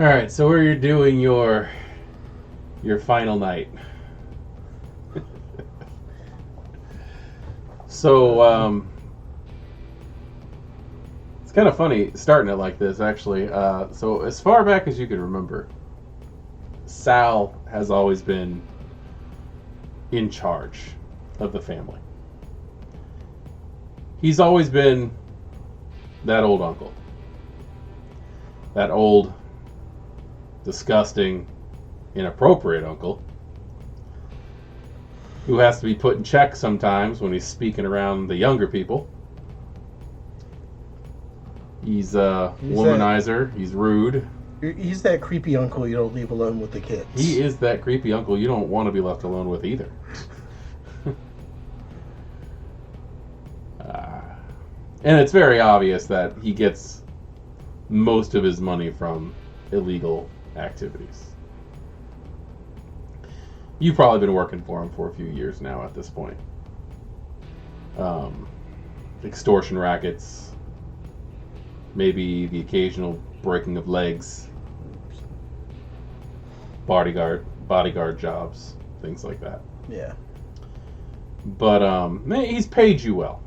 All right, so where you're doing your final night. So it's kind of funny starting it like this, actually. So as far back as you can remember, Sal has always been in charge of the family. He's always been that old uncle, that old, disgusting, inappropriate uncle who has to be put in check sometimes when he's speaking around the younger people. He's a womanizer. He's rude. He's that creepy uncle you don't leave alone with the kids. He is that creepy uncle you don't want to be left alone with either. And it's very obvious that he gets most of his money from illegal activities. You've probably been working for him for a few years now at this point. Extortion rackets, maybe the occasional breaking of legs, bodyguard jobs, things like that. Yeah. But he's paid you well.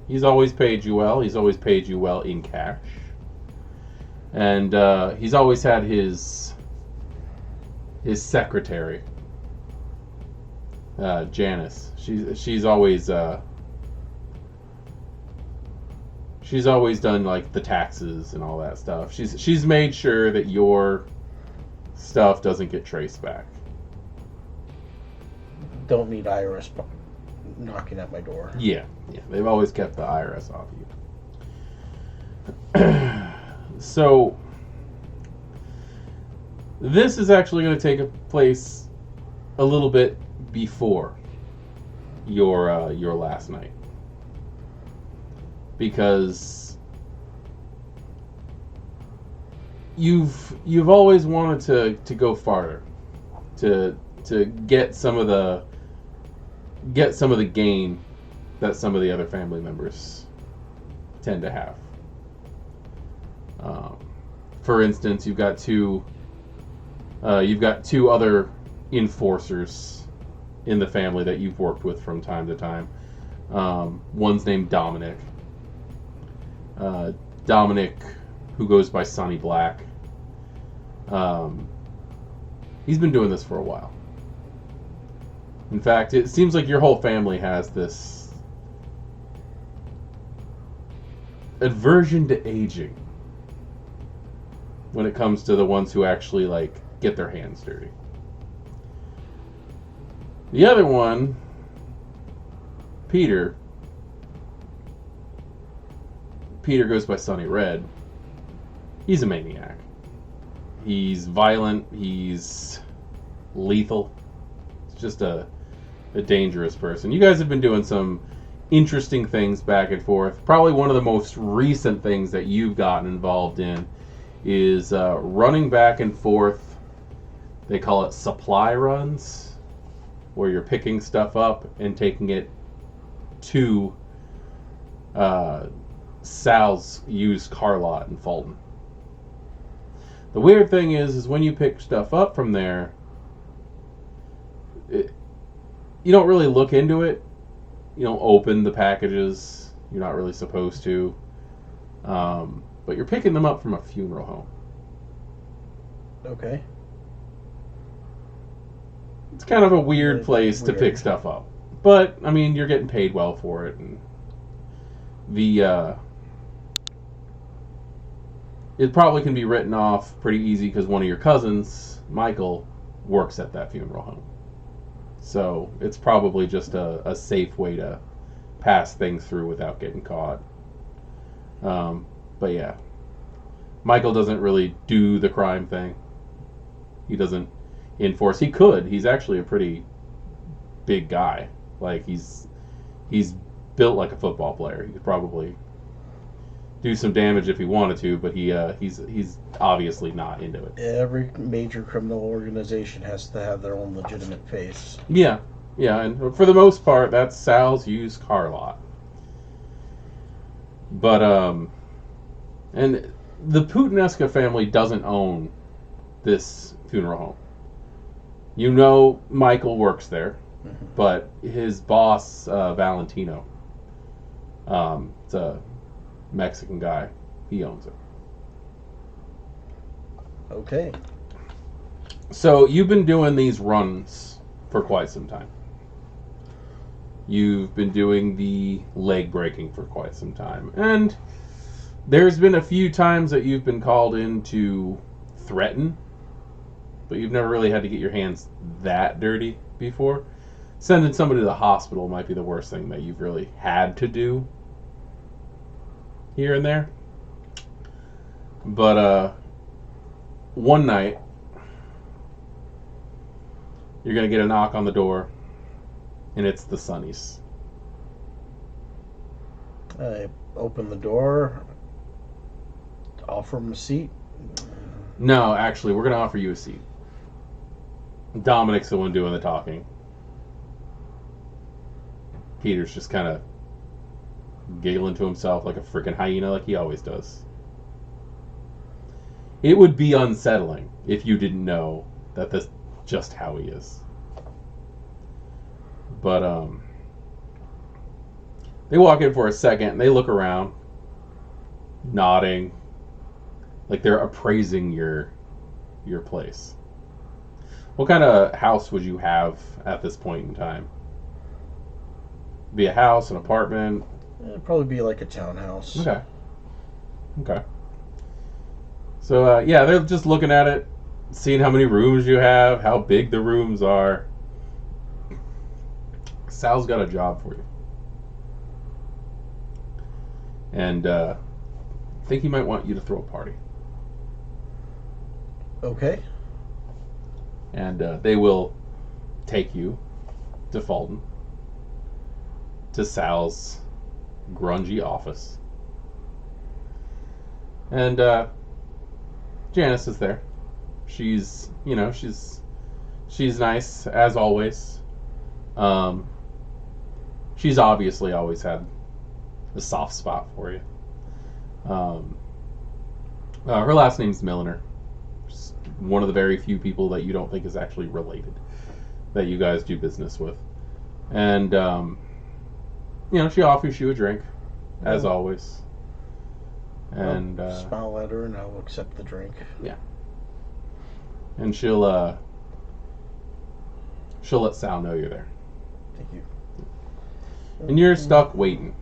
He's always paid you well. He's always paid you well in cash. And he's always had his secretary, Janice. She's always done like the taxes and all that stuff. She's made sure that your stuff doesn't get traced back. Don't need IRS knocking at my door. Yeah. They've always kept the IRS off you. So this is actually going to take place a little bit before your last night, because you've always wanted to go farther, to get some of the gain that some of the other family members tend to have. For instance, you've got two other enforcers in the family that you've worked with from time to time. One's named Dominic. Dominic, who goes by Sonny Black. He's been doing this for a while. In fact, it seems like your whole family has this aversion to aging when it comes to the ones who actually like get their hands dirty. The other one, Peter goes by Sonny Red. He's a maniac. He's violent. He's lethal. It's just a dangerous person. You guys have been doing some interesting things back and forth. Probably one of the most recent things that you've gotten involved in is running back and forth. They call it supply runs, where you're picking stuff up and taking it to Sal's used car lot in Fulton. The weird thing is when you pick stuff up from there, you don't really look into it. You don't open the packages. You're not really supposed to. But you're picking them up from a funeral home. Okay. It's kind of a weird place to pick stuff up. But, I mean, you're getting paid well for it. And it probably can be written off pretty easy because one of your cousins, Michael, works at that funeral home. So it's probably just a safe way to pass things through without getting caught. But yeah, Michael doesn't really do the crime thing. He doesn't enforce. He could. He's actually a pretty big guy. Like he's built like a football player. He could probably do some damage if he wanted to, but he's obviously not into it. Every major criminal organization has to have their own legitimate face. Yeah, and for the most part, that's Sal's used car lot. But and the Puttanesca family doesn't own this funeral home. You know Michael works there, but his boss, Valentino, it's a Mexican guy. He owns it. Okay. So you've been doing these runs for quite some time. You've been doing the leg breaking for quite some time. And there's been a few times that you've been called in to threaten, but you've never really had to get your hands that dirty before. Sending somebody to the hospital might be the worst thing that you've really had to do here and there. But one night, you're going to get a knock on the door, and it's the Sunnies. I open the door, offer him a seat. No, actually, we're going to offer you a seat. Dominic's the one doing the talking. Peter's just kind of giggling to himself like a freaking hyena, like he always does. It would be unsettling if you didn't know that that's just how he is. But they walk in for a second and they look around, nodding, like they're appraising your place. What kind of house would you have at this point in time? Be a house, an apartment? It'd probably be like a townhouse. Okay. So yeah, they're just looking at it, seeing how many rooms you have, how big the rooms are. Sal's got a job for you. And I think he might want you to throw a party. Okay. And they will take you to Fulton, to Sal's grungy office. And Janice is there. She's nice as always. She's obviously always had a soft spot for you. Her last name's Milliner. She's one of the very few people that you don't think is actually related, that you guys do business with. And she offers you a drink, as always. And I'll smile at her and I'll accept the drink. Yeah. And she'll let Sal know you're there. Thank you. And you're stuck waiting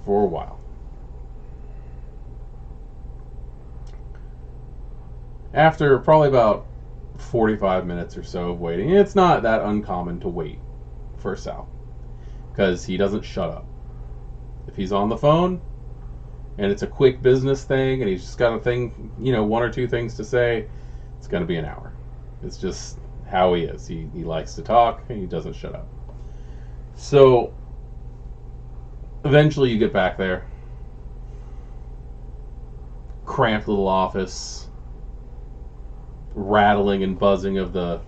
for a while. After probably about 45 minutes or so of waiting, it's not that uncommon to wait for Sal, because he doesn't shut up. If he's on the phone and it's a quick business thing and he's just got a thing, one or two things to say, it's going to be an hour. It's just how he is. He likes to talk and he doesn't shut up. So eventually you get back there. Cramped little office. Rattling and buzzing of the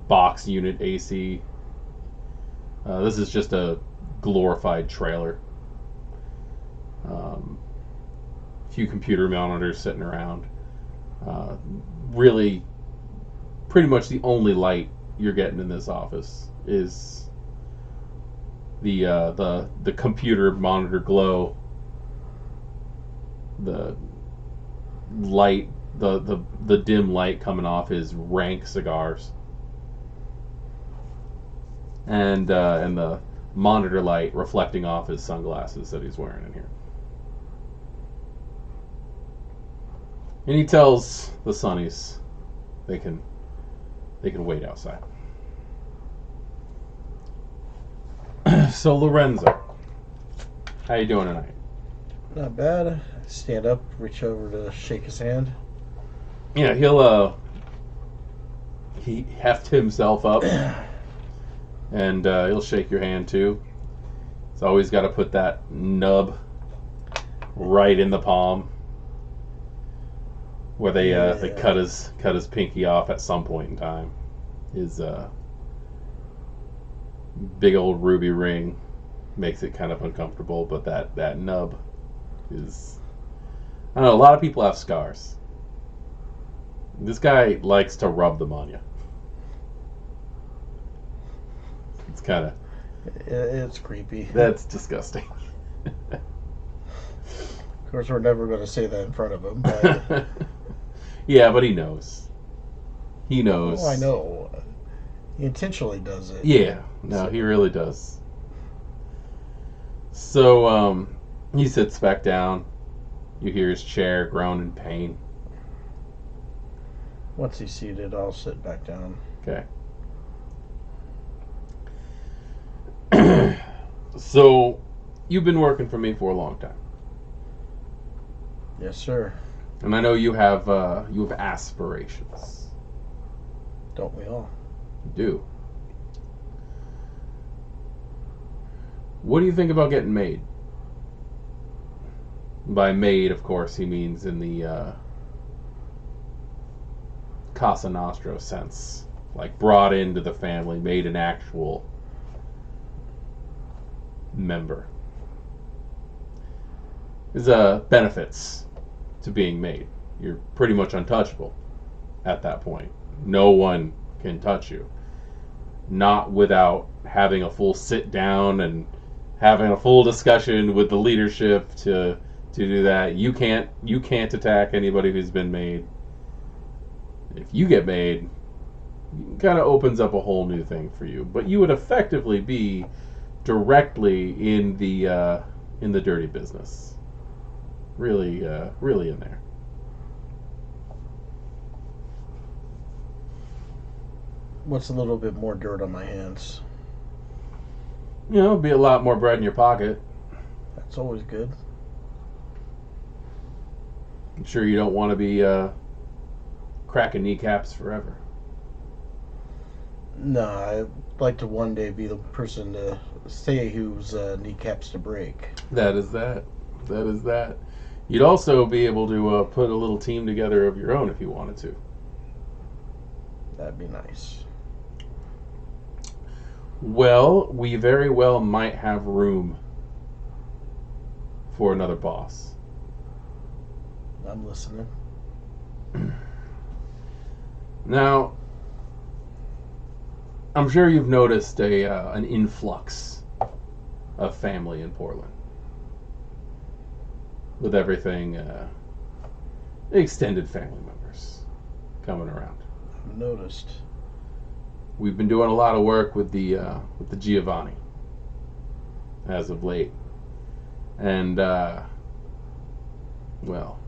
box unit AC. This is just a glorified trailer. Few computer monitors sitting around. Really, pretty much the only light you're getting in this office is the computer monitor glow. The light, the dim light coming off his rank cigars, and the monitor light reflecting off his sunglasses that he's wearing in here. And he tells the Sunnies they can wait outside. So Lorenzo, how you doing tonight? Not bad. Stand up, reach over to shake his hand. Yeah, he heft himself up, and he'll shake your hand too. He's always got to put that nub right in the palm, where they cut his pinky off at some point in time. His big old ruby ring makes it kind of uncomfortable, but that nub is I don't know, a lot of people have scars. This guy likes to rub them on you. It's kind of... It's creepy. That's disgusting. Of course, we're never going to say that in front of him. But... Yeah, but he knows. He knows. Oh, I know. He intentionally does it. Yeah, no, he really does. So, he sits back down. You hear his chair groan in pain. Once he's seated, I'll sit back down. Okay. So, you've been working for me for a long time. Yes, sir. And I know you have aspirations. Don't we all? You do. What do you think about getting made? By made, of course, he means in the Casa Nostra sense. Like brought into the family, made an actual member. There's benefits to being made. You're pretty much untouchable at that point. No one can touch you. Not without having a full sit down and having a full discussion with the leadership to do that. You can't attack anybody who's been made. If you get made, it kind of opens up a whole new thing for you. But you would effectively be directly in the dirty business. Really in there. What's a little bit more dirt on my hands? You know, be a lot more bread in your pocket. That's always good. I'm sure you don't want to be cracking kneecaps forever. No, I'd like to one day be the person to say whose kneecaps to break. That is that. That is that. You'd also be able to put a little team together of your own if you wanted to. That'd be nice. Well, we very well might have room for another boss. I'm listening. Now, I'm sure you've noticed an influx of family in Portland. With everything, extended family members coming around. I've noticed. We've been doing a lot of work with the Giovanni as of late, and well,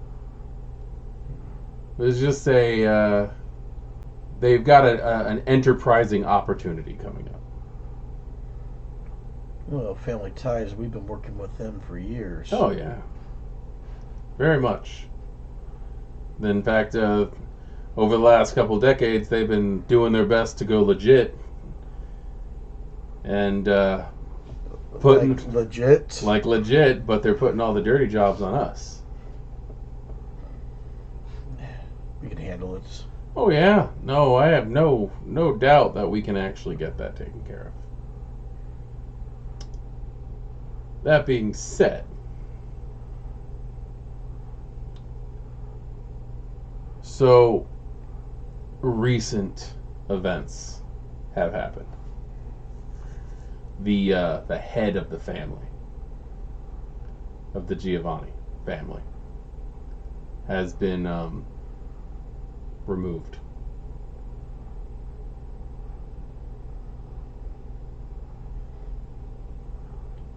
let's just say they've got an enterprising opportunity coming up. Well, Family Ties, we've been working with them for years. Oh yeah, very much. In fact, over the last couple decades, they've been doing their best to go legit. And putting... Like legit? Like legit, but they're putting all the dirty jobs on us. We can handle it. Oh yeah. No, I have no doubt that we can actually get that taken care of. That being said, so recent events have happened. The head of the family, of the Giovanni family, has been removed.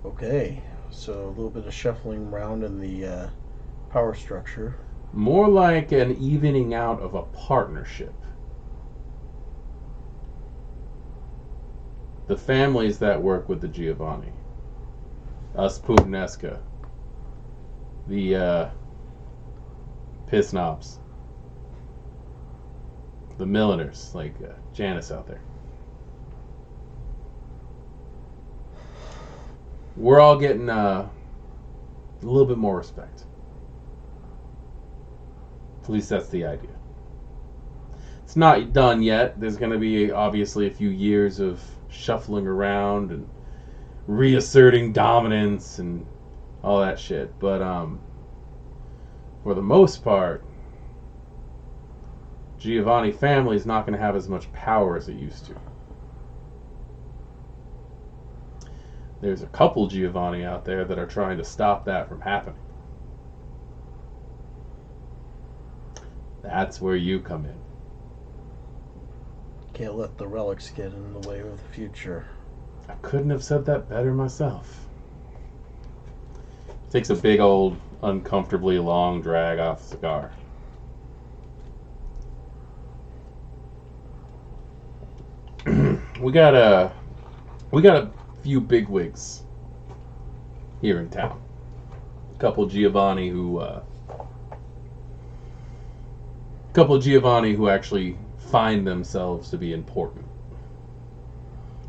Okay, so a little bit of shuffling around in the power structure. More like an evening out of a partnership. The families that work with the Giovanni, us Puttanesca, the piss knobs, the milliners like Janice out there. We're all getting a little bit more respect. At least that's the idea. It's not done yet. There's going to be obviously a few years of shuffling around and reasserting dominance and all that shit. But for the most part, Giovanni family is not going to have as much power as it used to. There's a couple Giovanni out there that are trying to stop that from happening. That's where you come in. Can't let the relics get in the way of the future. I couldn't have said that better myself. Takes a big old, uncomfortably long drag off the cigar. We got a few bigwigs here in town. A couple Giovanni who actually find themselves to be important.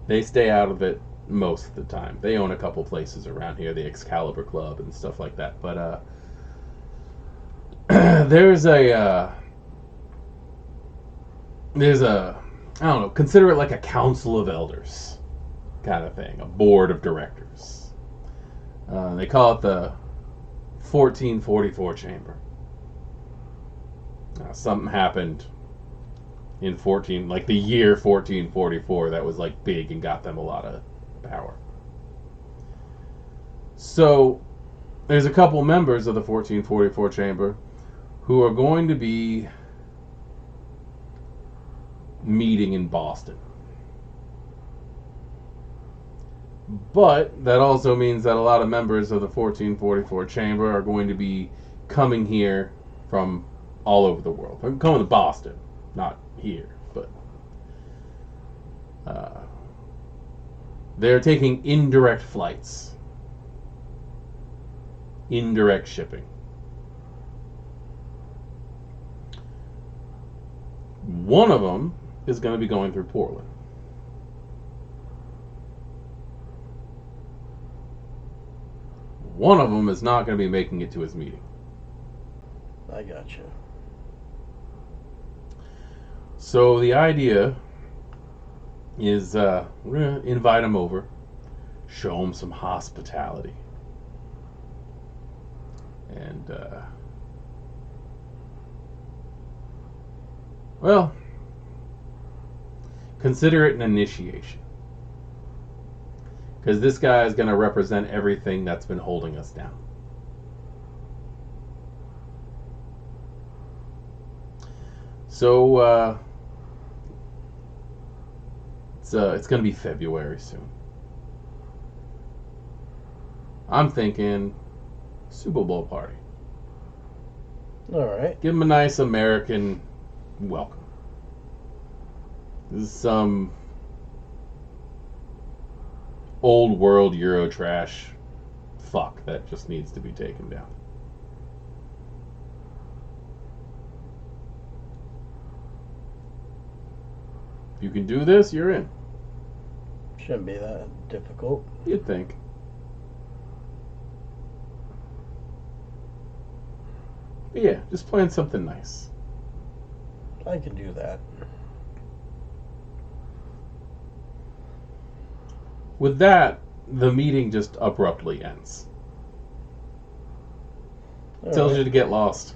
They stay out of it most of the time. They own a couple places around here, the Excalibur Club and stuff like that. But there's a I don't know, consider it like a council of elders kind of thing, a board of directors. They call it the 1444 chamber. Something happened in the year 1444 that was like big and got them a lot of power. So there's a couple members of the 1444 chamber who are going to be meeting in Boston. But that also means that a lot of members of the 1444 chamber are going to be coming here from all over the world. I'm coming to Boston, not here, but they're taking indirect flights, indirect shipping. One of them is going to be going through Portland. One of them is not going to be making it to his meeting. I gotcha. So the idea is we're going to invite him over, show him some hospitality. And, well, consider it an initiation. Because this guy is going to represent everything that's been holding us down. So, it's going to be February soon. I'm thinking Super Bowl party. All right. Give him a nice American welcome. This is some old world Eurotrash fuck that just needs to be taken down. If you can do this, you're in. Shouldn't be that difficult. You'd think. But yeah, just plan something nice. I can do that. With that, the meeting just abruptly ends. Tells you to get lost.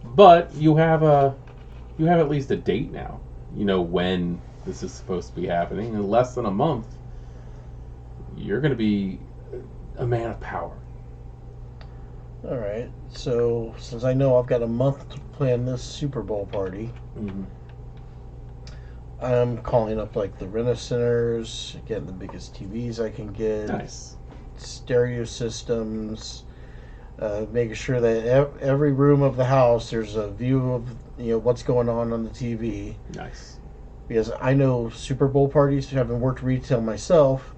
But you have at least a date now. You know when this is supposed to be happening. In less than a month, you're going to be a man of power. All right. So since I know I've got a month to plan this Super Bowl party, I'm calling up like the Rent-A-Centers, getting the biggest TVs I can get. Nice. Stereo systems, making sure that every room of the house there's a view of what's going on the TV. Nice. Because I know Super Bowl parties, having worked retail myself,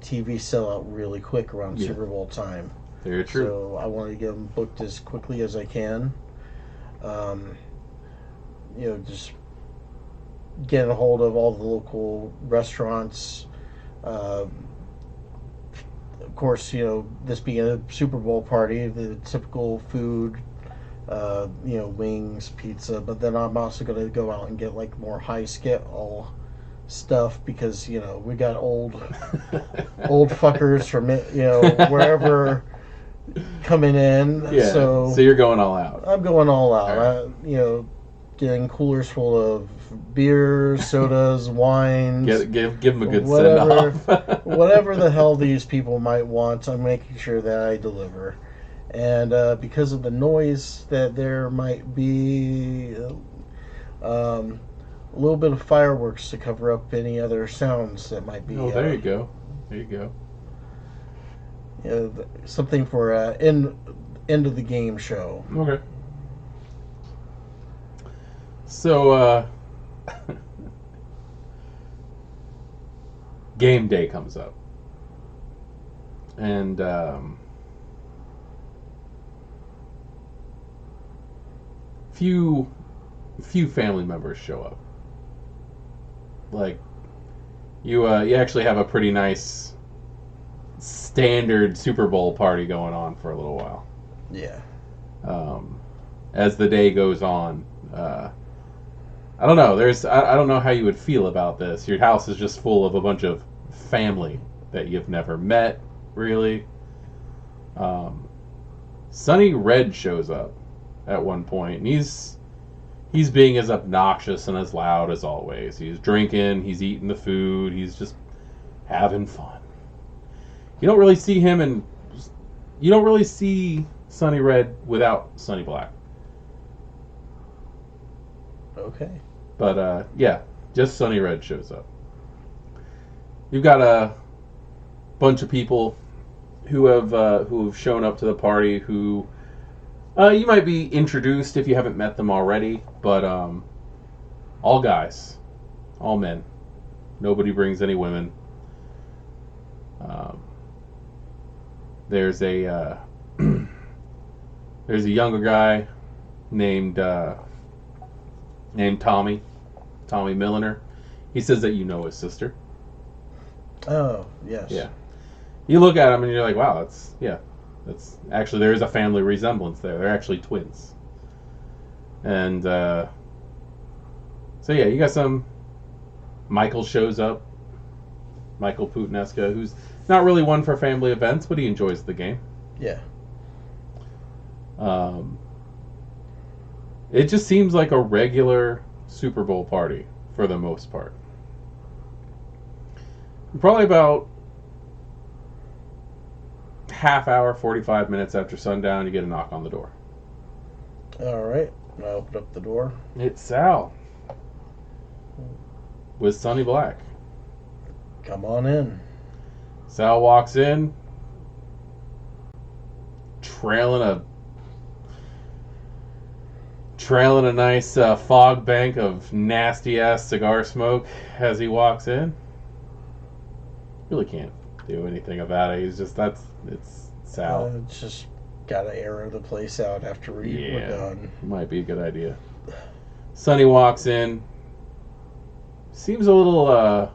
TVs sell out really quick around Super Bowl time. Very true. So I want to get them booked as quickly as I can. Just getting a hold of all the local restaurants. Of course, this being a Super Bowl party, the typical food, wings, pizza. But then I'm also going to go out and get like more high scale stuff because we got old fuckers from wherever coming in. Yeah. So you're going all out. I'm going all out. All right. Getting coolers full of beers, sodas, wines. Give them a good send-off. Whatever the hell these people might want, I'm making sure that I deliver. And because of the noise that there might be, a little bit of fireworks to cover up any other sounds that might be. Oh, there you go. There you go. Something for end of the game show. Okay. So, game day comes up. And, few family members show up. Like, you actually have a pretty nice standard Super Bowl party going on for a little while. Yeah. As the day goes on, I don't know. I don't know how you would feel about this. Your house is just full of a bunch of family that you've never met, really. Sonny Red shows up at one point, and he's being as obnoxious and as loud as always. He's drinking, he's eating the food, he's just having fun. You don't really see him, and you don't really see Sonny Red without Sonny Black. Okay. But yeah, just Sonny Red shows up. You've got a bunch of people who have shown up to the party who you might be introduced if you haven't met them already, but all guys, all men. Nobody brings any women. There's a there's a younger guy named Tommy Milliner. He says that you know his sister. Oh, yes. Yeah. You look at him and you're like, wow, that's actually, there is a family resemblance there. They're actually twins. And so yeah, you got some. Michael shows up. Michael Puttanesca, who's not really one for family events, but he enjoys the game. Yeah. It just seems like a regular Super Bowl party for the most part. Probably about half hour, 45 minutes after sundown, you get a knock on the door. All right. I open up the door. It's Sal with Sonny Black. Come on in. Sal walks in, trailing a nice fog bank of nasty ass cigar smoke as he walks in. Really can't do anything about it. It's Sal. It's just gotta air the place out after we're done. Might be a good idea. Sonny walks in. Seems a little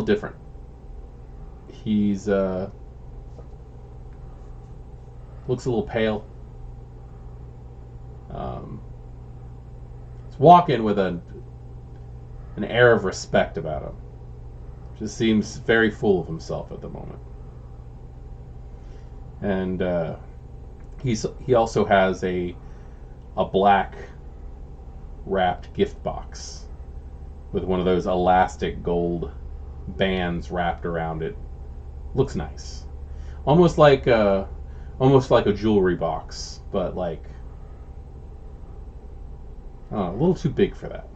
different. He's looks a little pale. He's walking with an air of respect about him. Just seems very full of himself at the moment. And he also has a black wrapped gift box with one of those elastic gold bands wrapped around it. Looks nice. Almost like a jewelry box, but like a little too big for that.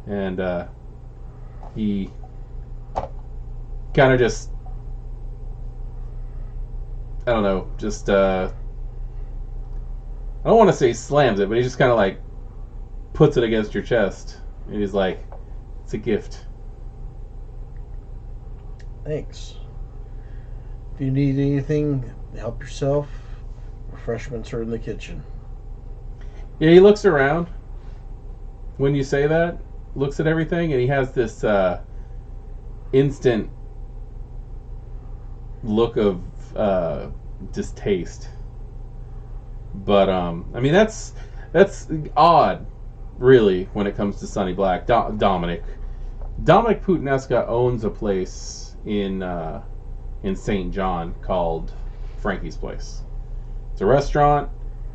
And he kind of just, I don't know, just I don't want to say slams it, but he just kind of like puts it against your chest, and he's like, "It's a gift." Thanks. If you need anything, help yourself. Refreshments are in the kitchen. Yeah, he looks around when you say that, looks at everything, and he has this instant look of distaste. But I mean, that's odd, really, when it comes to Sonny Black. Dominic Puttanesca owns a place in St. John called Frankie's Place. It's a restaurant.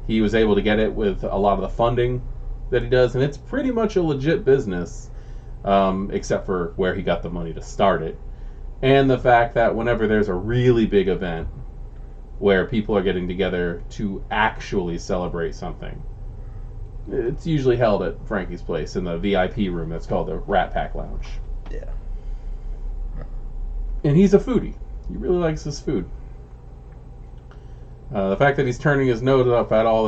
He was able to get it with a lot of the funding that he does, and it's pretty much a legit business, except for where he got the money to start it. And the fact that whenever there's a really big event where people are getting together to actually celebrate something, it's usually held at Frankie's Place in the VIP room that's called the Rat Pack Lounge. Yeah. And he's a foodie. He really likes his food. The fact that he's turning his nose up at all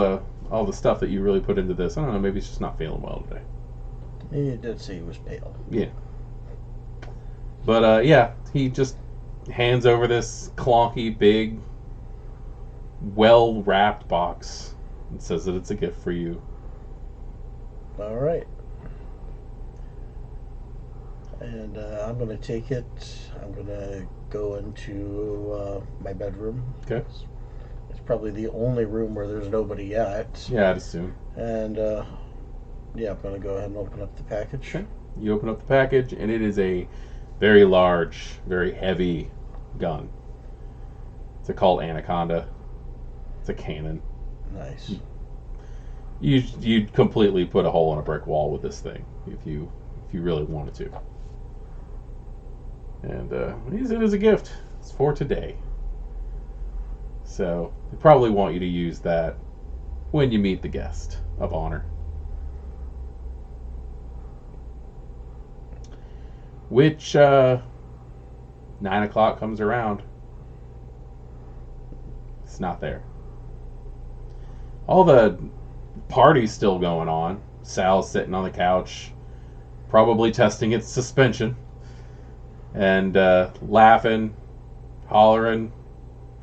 the stuff that you really put into this, I don't know, maybe he's just not feeling well today. He did say he was pale. Yeah. But, yeah, he just hands over this clunky, big, well-wrapped box and says that it's a gift for you. All right. And I'm going to take it. I'm going to go into my bedroom. Okay. It's probably the only room where there's nobody yet. Yeah, I'd assume. And, yeah, I'm going to go ahead and open up the package. Okay. You open up the package, and it is a very large, very heavy gun. It's a Colt Anaconda. It's a cannon. Nice. You'd completely put a hole in a brick wall with this thing if you really wanted to. And it is a gift. It's for today. So they probably want you to use that when you meet the guest of honor. Which 9 o'clock comes around. It's not there. All the party's still going on. Sal's sitting on the couch, probably testing its suspension, and laughing, hollering.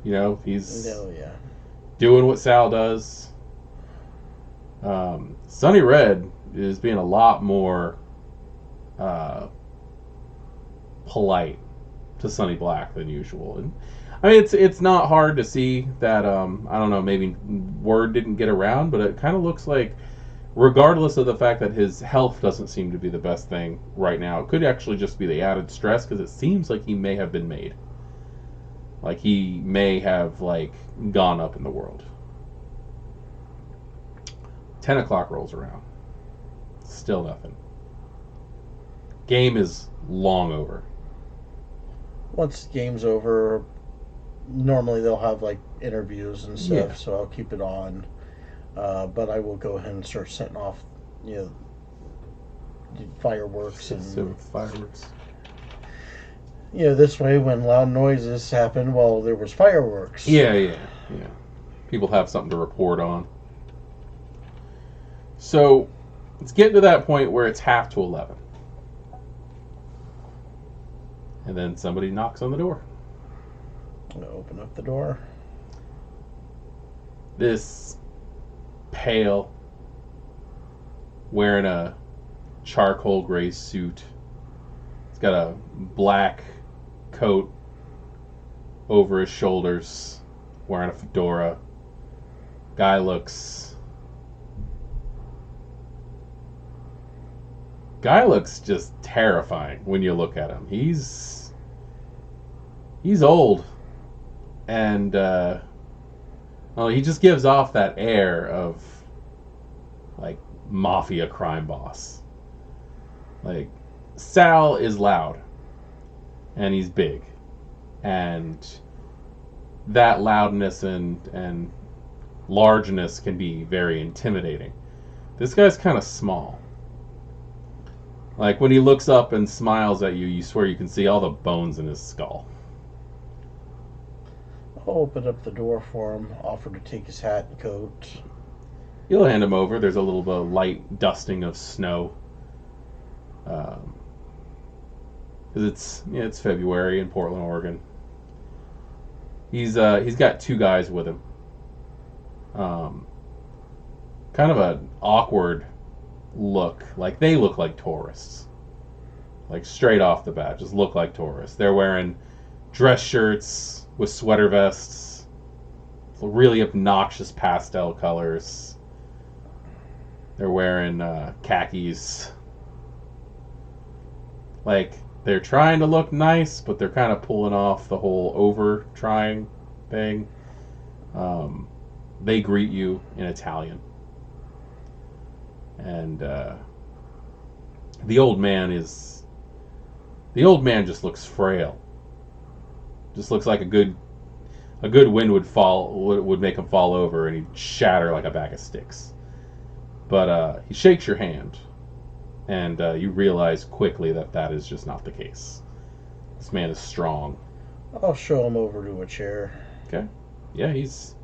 You know, he's doing what Sal does. Sonny Red is being a lot more polite to Sonny Black than usual. And I mean, it's not hard to see that, I don't know, maybe word didn't get around, but it kind of looks like, regardless of the fact that his health doesn't seem to be the best thing right now, it could actually just be the added stress, because it seems like he may have been made. Like, he may have, like, gone up in the world. 10 o'clock rolls around. Still nothing. Game is long over. Once the game's over, normally they'll have like interviews and stuff, so I'll keep it on. But I will go ahead and start setting off, fireworks and fireworks. This way when loud noises happen, well, there was fireworks. Yeah. People have something to report on. So it's getting to that point where it's 10:30. And then somebody knocks on the door. I'm going to open up the door. This pale, wearing a charcoal gray suit. He's got a black coat over his shoulders, wearing a fedora. Guy looks just terrifying when you look at him. He's old, and he just gives off that air of like mafia crime boss. Like, Sal is loud, and he's big, and that loudness and largeness can be very intimidating. This guy's kind of small. Like, when he looks up and smiles at you, you swear you can see all the bones in his skull. I'll open up the door for him, offer to take his hat and coat. You'll hand him over. There's a little bit of light dusting of snow. Because it's February in Portland, Oregon. He's got two guys with him. Kind of an awkward look. Like, they look like tourists. Like, straight off the bat, just look like tourists. They're wearing dress shirts with sweater vests, really obnoxious pastel colors. They're wearing khakis. Like, they're trying to look nice, but they're kind of pulling off the whole over trying thing. They greet you in Italian. And the old man just looks frail. Just looks like a good wind would make him fall over and he'd shatter like a bag of sticks. But he shakes your hand, and you realize quickly that is just not the case. This man is strong. I'll show him over to a chair. Okay. Yeah, he's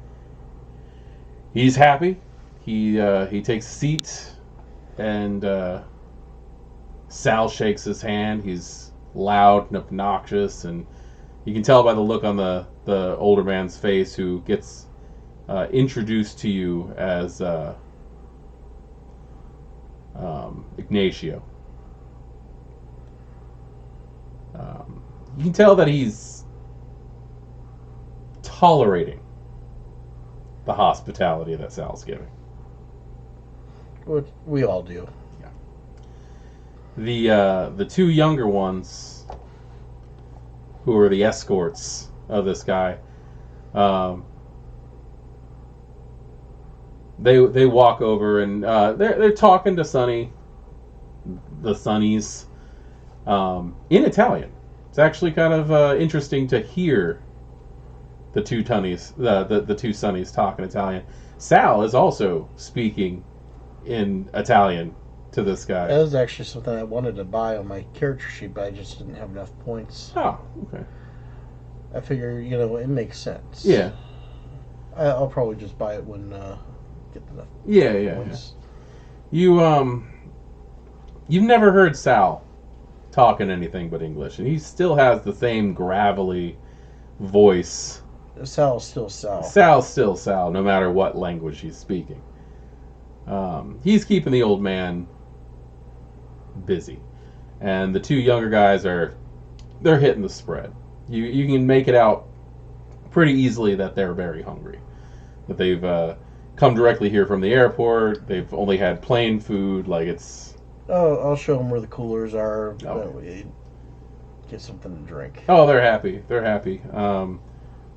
happy. He takes a seat, and Sal shakes his hand. He's loud and obnoxious, and you can tell by the look on the older man's face, who gets introduced to you as Ignacio. You can tell that he's tolerating the hospitality that Sal's giving. What we all do. Yeah. The two younger ones, who are the escorts of this guy, they walk over, and they're talking to Sonny, the Sonnies, in Italian. It's actually kind of interesting to hear the two Sonnies, the two Sonnies talk in Italian. Sal is also speaking in Italian to this guy. That was actually something I wanted to buy on my character sheet, but I just didn't have enough points. Oh, okay. I figure, it makes sense. Yeah. I'll probably just buy it when get enough points. Yeah. You've never heard Sal talk in anything but English, and he still has the same gravelly voice. Sal's still Sal. Sal's still Sal, no matter what language he's speaking. He's keeping the old man busy, and the two younger guys they're hitting the spread. You can make it out pretty easily that they're very hungry, that they've come directly here from the airport. They've only had plain food, like it's... Oh, I'll show them where the coolers are. Oh. That way get something to drink. Oh, they're happy. They're happy.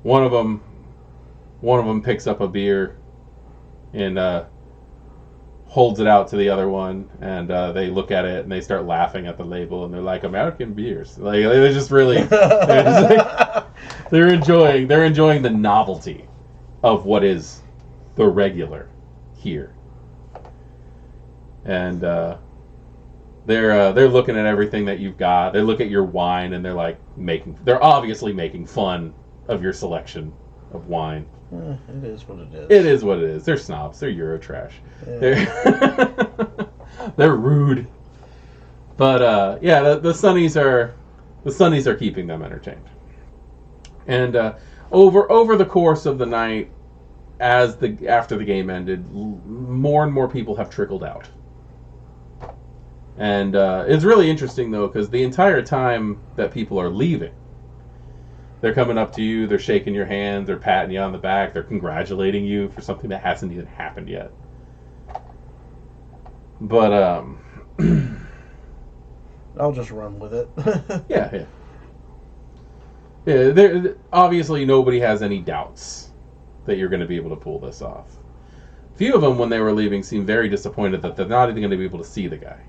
One of them picks up a beer and holds it out to the other one, and they look at it and they start laughing at the label, and they're like, American beers. Like, they're just really they're enjoying the novelty of what is the regular here. And they're looking at everything that you've got. They look at your wine, and they're obviously making fun of your selection of wine. It is what it is. It is what it is. They're snobs. They're Eurotrash. Yeah. They're rude. But the Sonnies are keeping them entertained. And over the course of the night, after the game ended, more and more people have trickled out. And it's really interesting, though, because the entire time that people are leaving, they're coming up to you, they're shaking your hand, they're patting you on the back, they're congratulating you for something that hasn't even happened yet. But I'll just run with it. Yeah. Obviously, nobody has any doubts that you're going to be able to pull this off. A few of them, when they were leaving, seemed very disappointed that they're not even going to be able to see the guy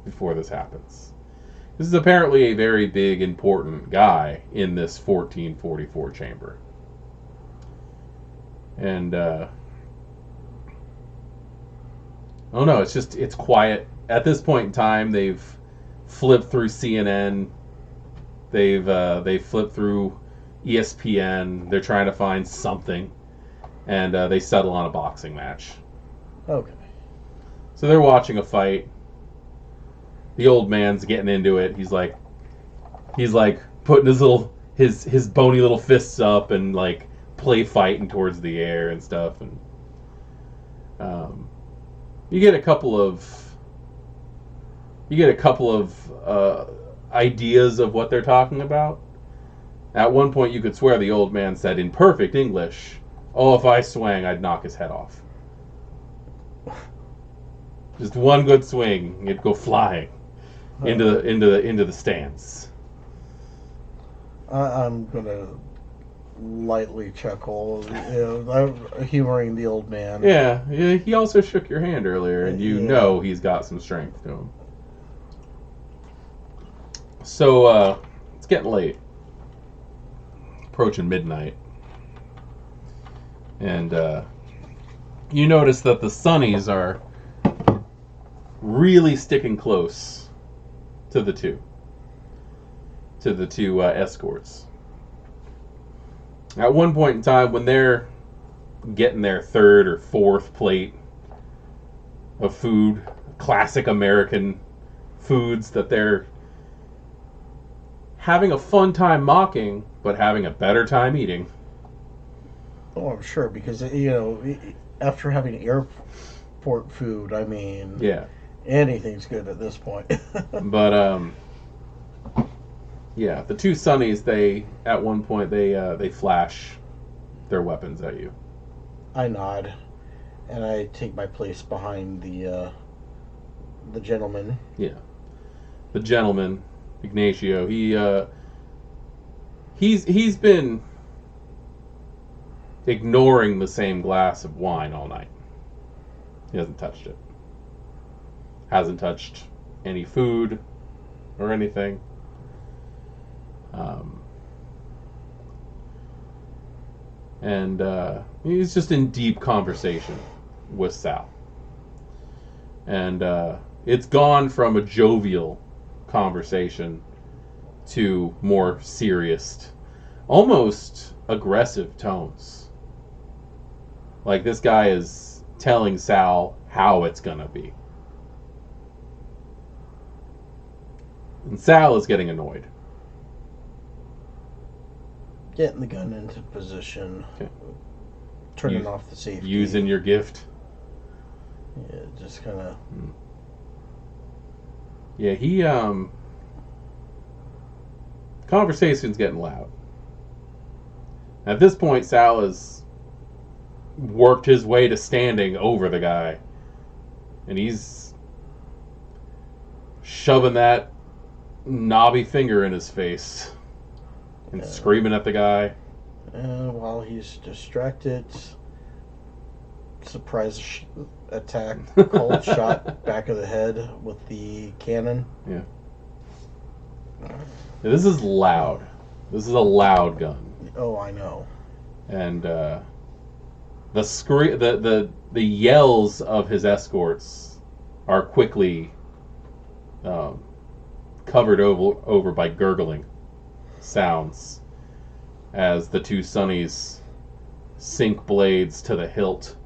before this happens. This is apparently a very big, important guy in this 1444 chamber. And, oh no, it's quiet. At this point in time, they've flipped through CNN. They've flipped through ESPN. They're trying to find something. And they settle on a boxing match. Okay. So they're watching a fight. The old man's getting into it. He's like putting his bony little fists up and like play fighting towards the air and stuff. And you get a couple of ideas of what they're talking about. At one point, you could swear the old man said in perfect English, "Oh, if I swang, I'd knock his head off." Just one good swing, it'd go flying. into the stands. I'm gonna lightly chuckle, humoring the old man. Yeah, he also shook your hand earlier, and you know he's got some strength to him. So, it's getting late. Approaching midnight. And, you notice that the Sunnies are really sticking close to the two escorts. At one point in time, when they're getting their third or fourth plate of food, classic American foods that they're having a fun time mocking, but having a better time eating. Oh, I'm sure, because, after having airport food, I mean, yeah, anything's good at this point. But, yeah, the two Sunnies, at one point, they flash their weapons at you. I nod, and I take my place behind the gentleman. Yeah. The gentleman, Ignacio, he's been ignoring the same glass of wine all night. He hasn't touched it. Hasn't touched any food or anything. And he's just in deep conversation with Sal. And it's gone from a jovial conversation to more serious, almost aggressive tones. Like this guy is telling Sal how it's gonna be. And Sal is getting annoyed. Getting the gun into position. Okay. Turning off the safety. Using your gift. Yeah, just kind of. Yeah, he conversation's getting loud. At this point, Sal has worked his way to standing over the guy, and he's shoving that knobby finger in his face and screaming at the guy. While he's distracted, surprise attack, cold shot back of the head with the cannon. Yeah. This is loud. This is a loud gun. Oh, I know. And the yells of his escorts are quickly covered over by gurgling sounds as the two Sunnies sink blades to the hilt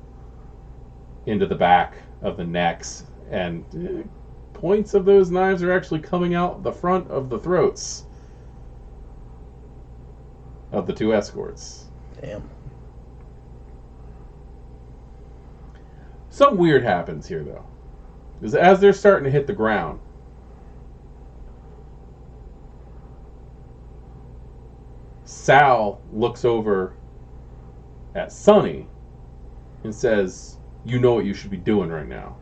into the back of the necks, and points of those knives are actually coming out the front of the throats of the two escorts. Damn. Something weird happens here, though. Is as they're starting to hit the ground, Sal looks over at Sonny and says, "You know what you should be doing right now."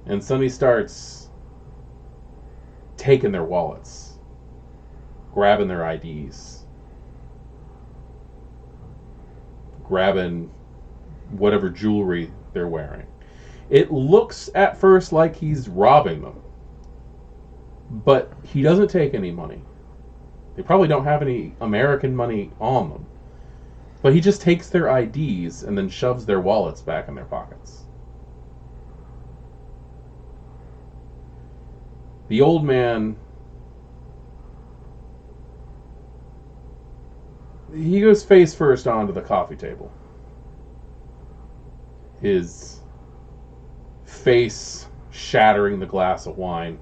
And Sonny starts taking their wallets, grabbing their IDs, grabbing whatever jewelry they're wearing. It looks at first like he's robbing them, but he doesn't take any money. They probably don't have any American money on them. But he just takes their IDs and then shoves their wallets back in their pockets. The old man, he goes face first onto the coffee table. His face shattering the glass of wine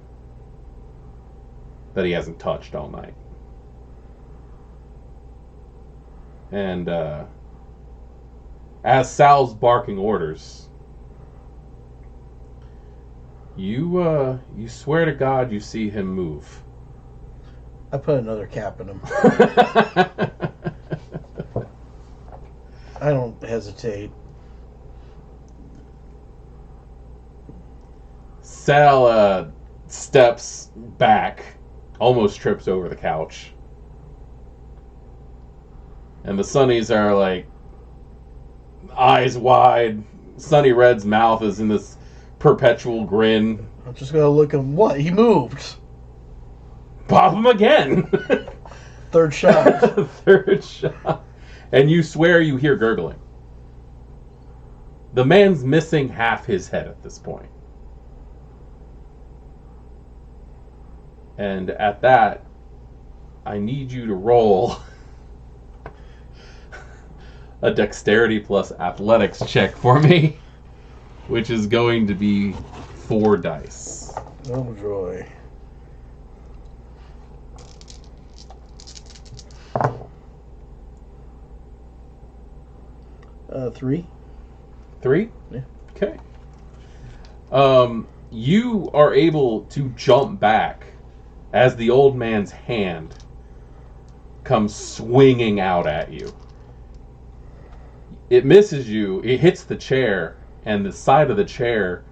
that he hasn't touched all night. And as Sal's barking orders, you swear to God you see him move. I put another cap in him. I don't hesitate. Sal steps back, almost trips over the couch. And the Sunnies are like, eyes wide. Sonny Red's mouth is in this perpetual grin. I'm just gonna look at what? He moved. Pop him again! Third shot. Third shot. And you swear you hear gurgling. The man's missing half his head at this point. And at that, I need you to roll a dexterity plus athletics check for me, which is going to be 4 dice. Oh joy. Three. 3? Yeah. Okay. You are able to jump back as the old man's hand comes swinging out at you. It misses you, it hits the chair, and the side of the chair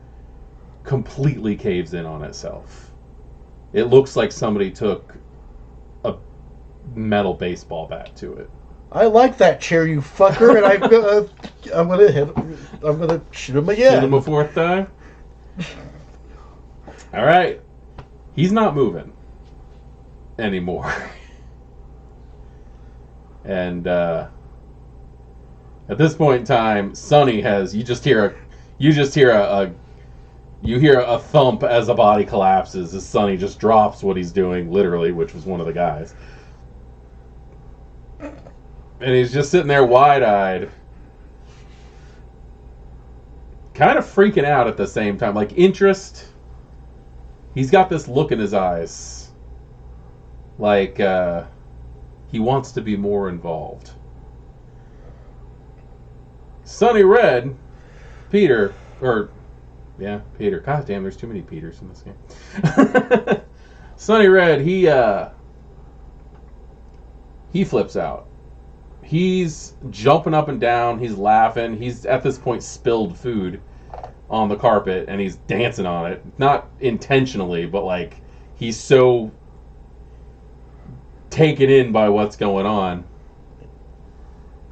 completely caves in on itself. It looks like somebody took a metal baseball bat to it. I like that chair, you fucker, and I'm gonna shoot him again. Shoot him a 4th time? Alright. He's not moving anymore. And at this point in time, Sonny has you hear a thump as a body collapses as Sonny just drops what he's doing, literally, which was one of the guys. And he's just sitting there wide-eyed, kind of freaking out at the same time. Like, interest. He's got this look in his eyes. Like, he wants to be more involved. Sonny Red, Peter. God damn, there's too many Peters in this game. Sonny Red, he flips out. He's jumping up and down. He's laughing. He's, at this point, spilled food on the carpet, and he's dancing on it. Not intentionally, but, like, he's so taken in by what's going on.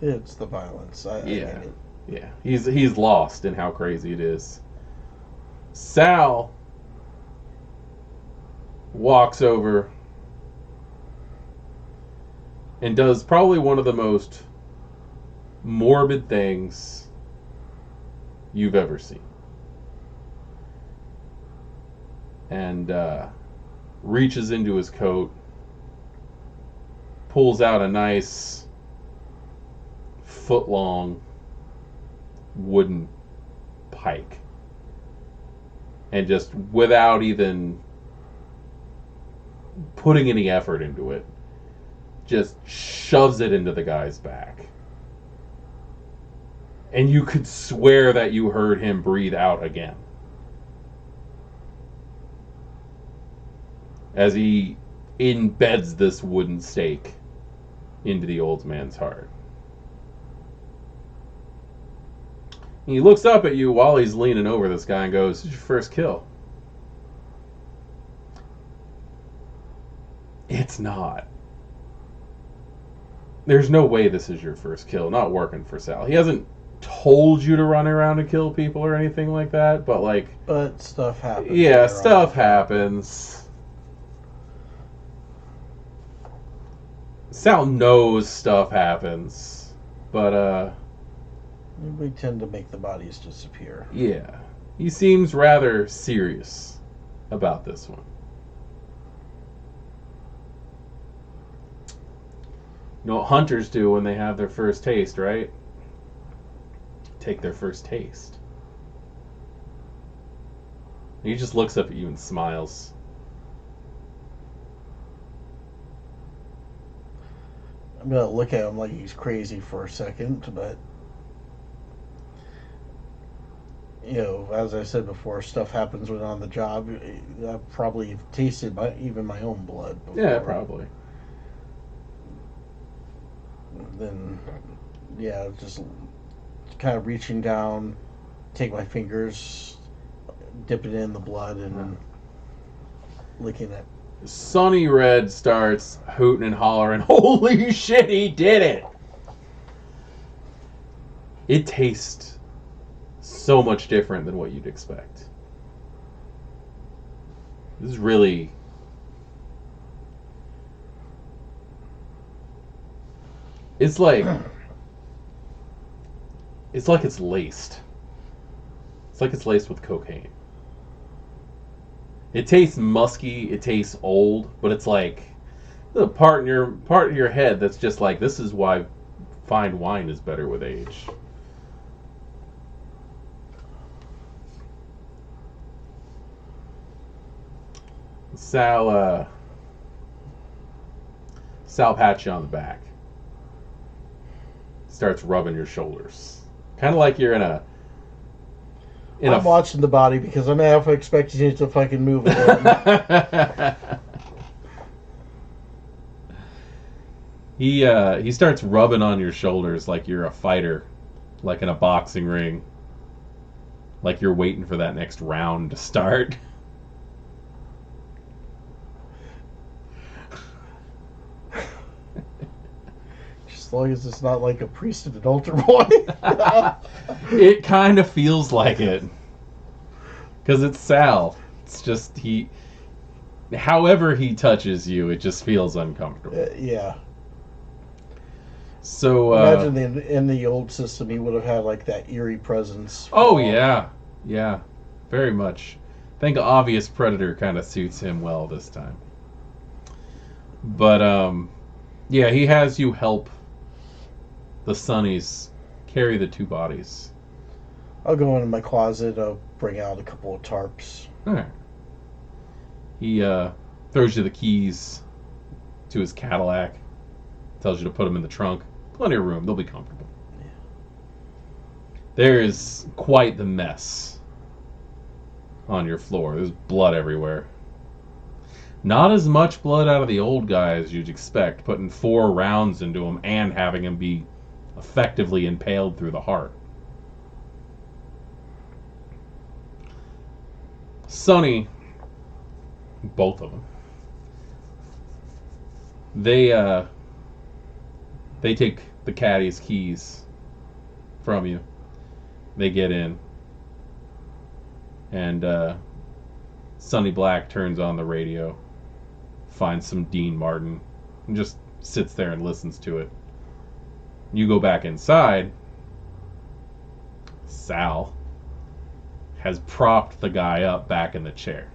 It's the violence. I get it. Yeah. He's lost in how crazy it is. Sal walks over and does probably one of the most morbid things you've ever seen. And reaches into his coat, pulls out a nice foot-long wooden pike, and just without even putting any effort into it, just shoves it into the guy's back. And you could swear that you heard him breathe out again as he embeds this wooden stake into the old man's heart. He looks up at you while he's leaning over this guy and goes, "This is your first kill." It's not. There's no way this is your first kill. Not working for Sal. He hasn't told you to run around and kill people or anything like that, but like... But stuff happens. Yeah, stuff happens. Sal knows stuff happens, but we tend to make the bodies disappear. Yeah. He seems rather serious about this one. You know what hunters do when they have their first taste, right? Take their first taste. And he just looks up at you and smiles. I'm gonna look at him like he's crazy for a second, but you know, as I said before, stuff happens when on the job. I've probably tasted even my own blood before. Yeah, probably. Then, yeah, just kind of reaching down, take my fingers, dip it in the blood, and then licking it. Sonny Red starts hooting and hollering, "Holy shit, he did it!" It tastes so much different than what you'd expect. This is really... It's like it's laced. It's like it's laced with cocaine. It tastes musky, it tastes old, but it's like the part in your head that's just like, this is why fine wine is better with age. Sal pats you on the back. Starts rubbing your shoulders. Kind of like you're in a... I'm watching the body because I'm half expecting you to fucking move it. He starts rubbing on your shoulders like you're a fighter, like in a boxing ring, like you're waiting for that next round to start. As long as it's not like a priest and an altar boy. It kind of feels like it. Because it's Sal. It's just however he touches you, it just feels uncomfortable. Yeah. So, imagine in the old system, he would have had like that eerie presence. Oh, yeah. Yeah. Very much. I think Obvious Predator kind of suits him well this time. But, yeah, he has you help the Sonnies carry the two bodies. I'll go into my closet. I'll bring out a couple of tarps. Alright. He throws you the keys to his Cadillac. Tells you to put them in the trunk. Plenty of room. They'll be comfortable. Yeah. There is quite the mess on your floor. There's blood everywhere. Not as much blood out of the old guy as you'd expect, putting 4 rounds into him and having him be effectively impaled through the heart. Sonny, both of them, they take the caddy's keys from you. They get in, and Sonny Black turns on the radio, finds some Dean Martin, and just sits there and listens to it. You go back inside. Sal has propped the guy up back in the chair.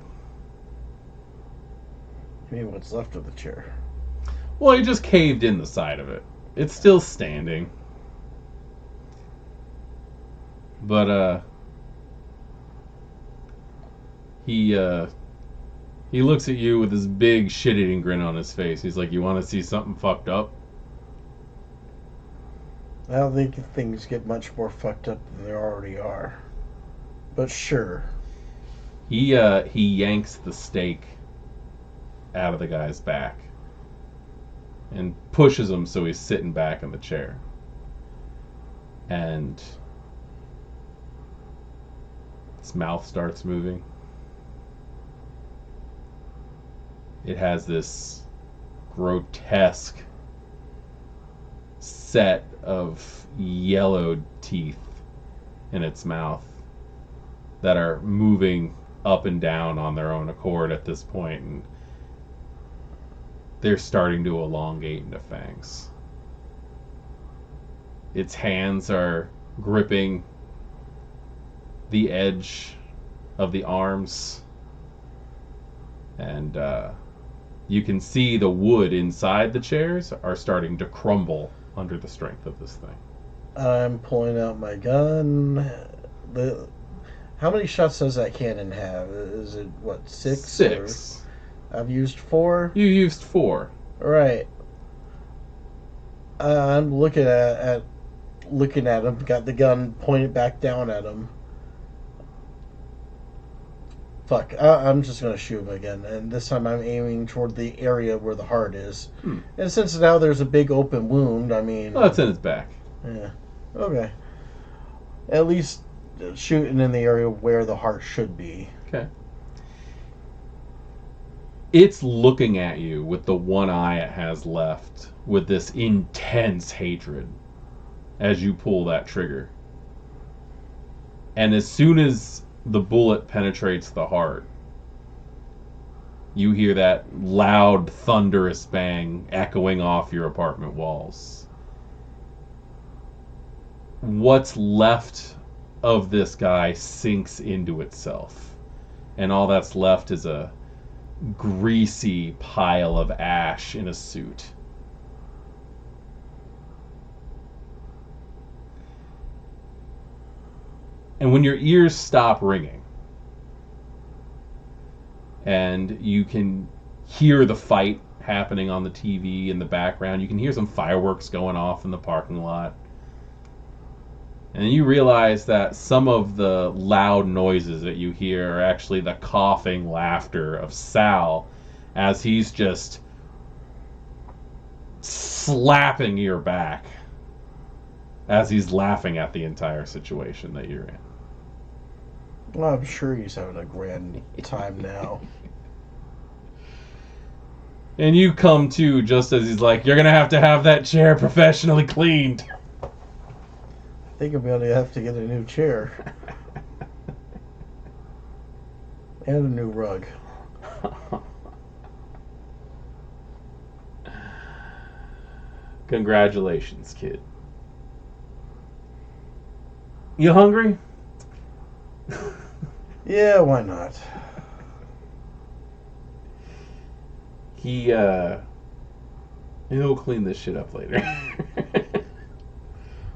You mean what's left of the chair? Well, he just caved in the side of it. It's still standing. But, he looks at you with this big shit-eating grin on his face. He's like, "You want to see something fucked up?" I don't think things get much more fucked up than they already are. But sure. He yanks the stake out of the guy's back and pushes him so he's sitting back in the chair. And his mouth starts moving. It has this grotesque set of yellowed teeth in its mouth that are moving up and down on their own accord at this point, and they're starting to elongate into fangs. Its hands are gripping the edge of the arms, and you can see the wood inside the chairs are starting to crumble under the strength of this thing. I'm pulling out my gun. How many shots does that cannon have? Is it, what, 6? 6. I've used 4? You used 4. Right. I'm looking at him. Got the gun pointed back down at him. Fuck. I'm just going to shoot him again. And this time I'm aiming toward the area where the heart is. And since now there's a big open wound, I mean... Oh, it's in its back. Yeah. Okay. At least shooting in the area where the heart should be. Okay. It's looking at you with the one eye it has left with this intense hatred as you pull that trigger. And as soon as the bullet penetrates the heart, you hear that loud, thunderous bang echoing off your apartment walls. What's left of this guy sinks into itself. And all that's left is a greasy pile of ash in a suit. And when your ears stop ringing and you can hear the fight happening on the TV in the background, you can hear some fireworks going off in the parking lot. And then you realize that some of the loud noises that you hear are actually the coughing laughter of Sal as he's just slapping your back as he's laughing at the entire situation that you're in. Well, I'm sure he's having a grand time now. And you come to just as he's like, you're going to have that chair professionally cleaned. I think I'm going to have to get a new chair. And a new rug. Congratulations, kid. You hungry? Yeah, why not? He'll clean this shit up later.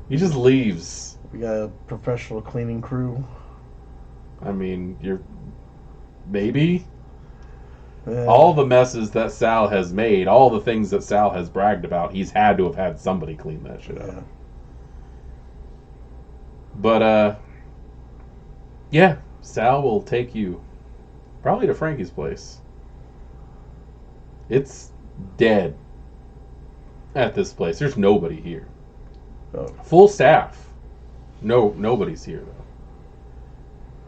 He just leaves. We got a professional cleaning crew. I mean, maybe all the messes that Sal has made, all the things that Sal has bragged about, he's had to have had somebody clean that shit up. Yeah. But yeah, Sal will take you probably to Frankie's place. It's dead at this place. There's nobody here. Oh. Full staff. Nobody's here though.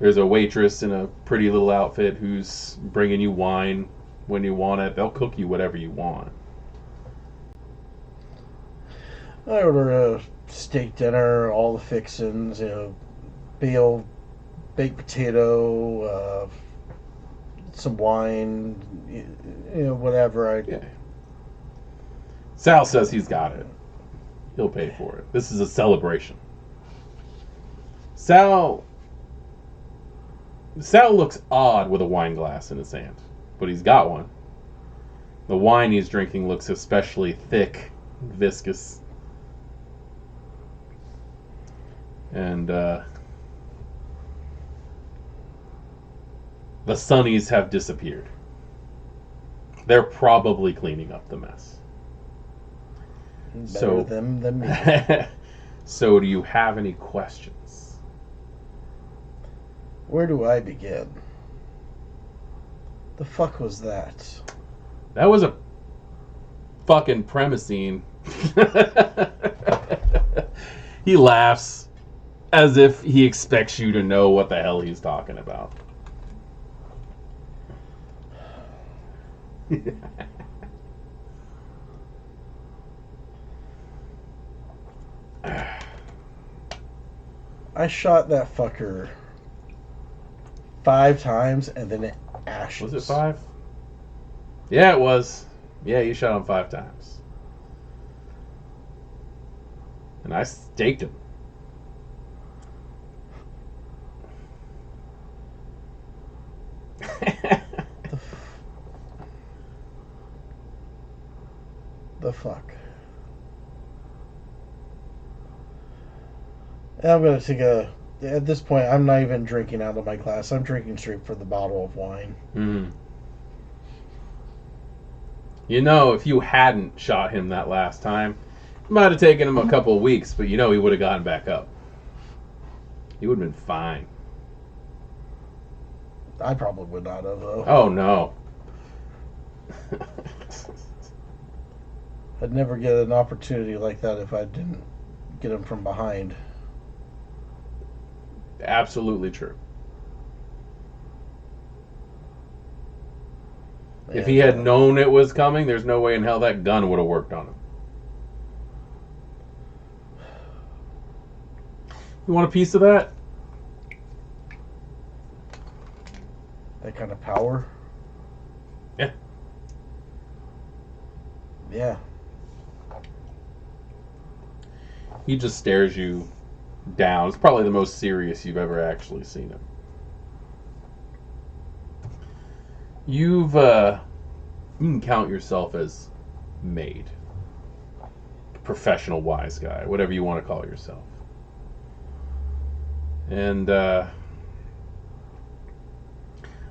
There's a waitress in a pretty little outfit who's bringing you wine when you want it. They'll cook you whatever you want. I order a steak dinner, all the fixins, baked potato, some wine, whatever. Yeah. Sal says he's got it. He'll pay for it. This is a celebration. Sal looks odd with a wine glass in his hand, but he's got one. The wine he's drinking looks especially thick, viscous. And the Sunnies have disappeared. They're probably cleaning up the mess. Better them than me. So do you have any questions? Where do I begin? The fuck was that? That was a fucking premisine. He laughs as if he expects you to know what the hell he's talking about. I shot that fucker 5 times and then it ashes. Was it 5? Yeah, it was. Yeah, you shot him 5 times. And I staked him. The fuck? I'm going to take at this point, I'm not even drinking out of my glass. I'm drinking straight from the bottle of wine. Mm. You know, if you hadn't shot him that last time, it might have taken him a couple of weeks, but he would have gotten back up. He would have been fine. I probably would not have, though. Oh, no. I'd never get an opportunity like that if I didn't get him from behind. Absolutely true. If he had known it was coming, there's no way in hell that gun would have worked on him. You want a piece of that? That kind of power? Yeah. Yeah. He just stares you down. It's probably the most serious you've ever actually seen him. You can count yourself as made. Professional wise guy, whatever you want to call yourself. And I'm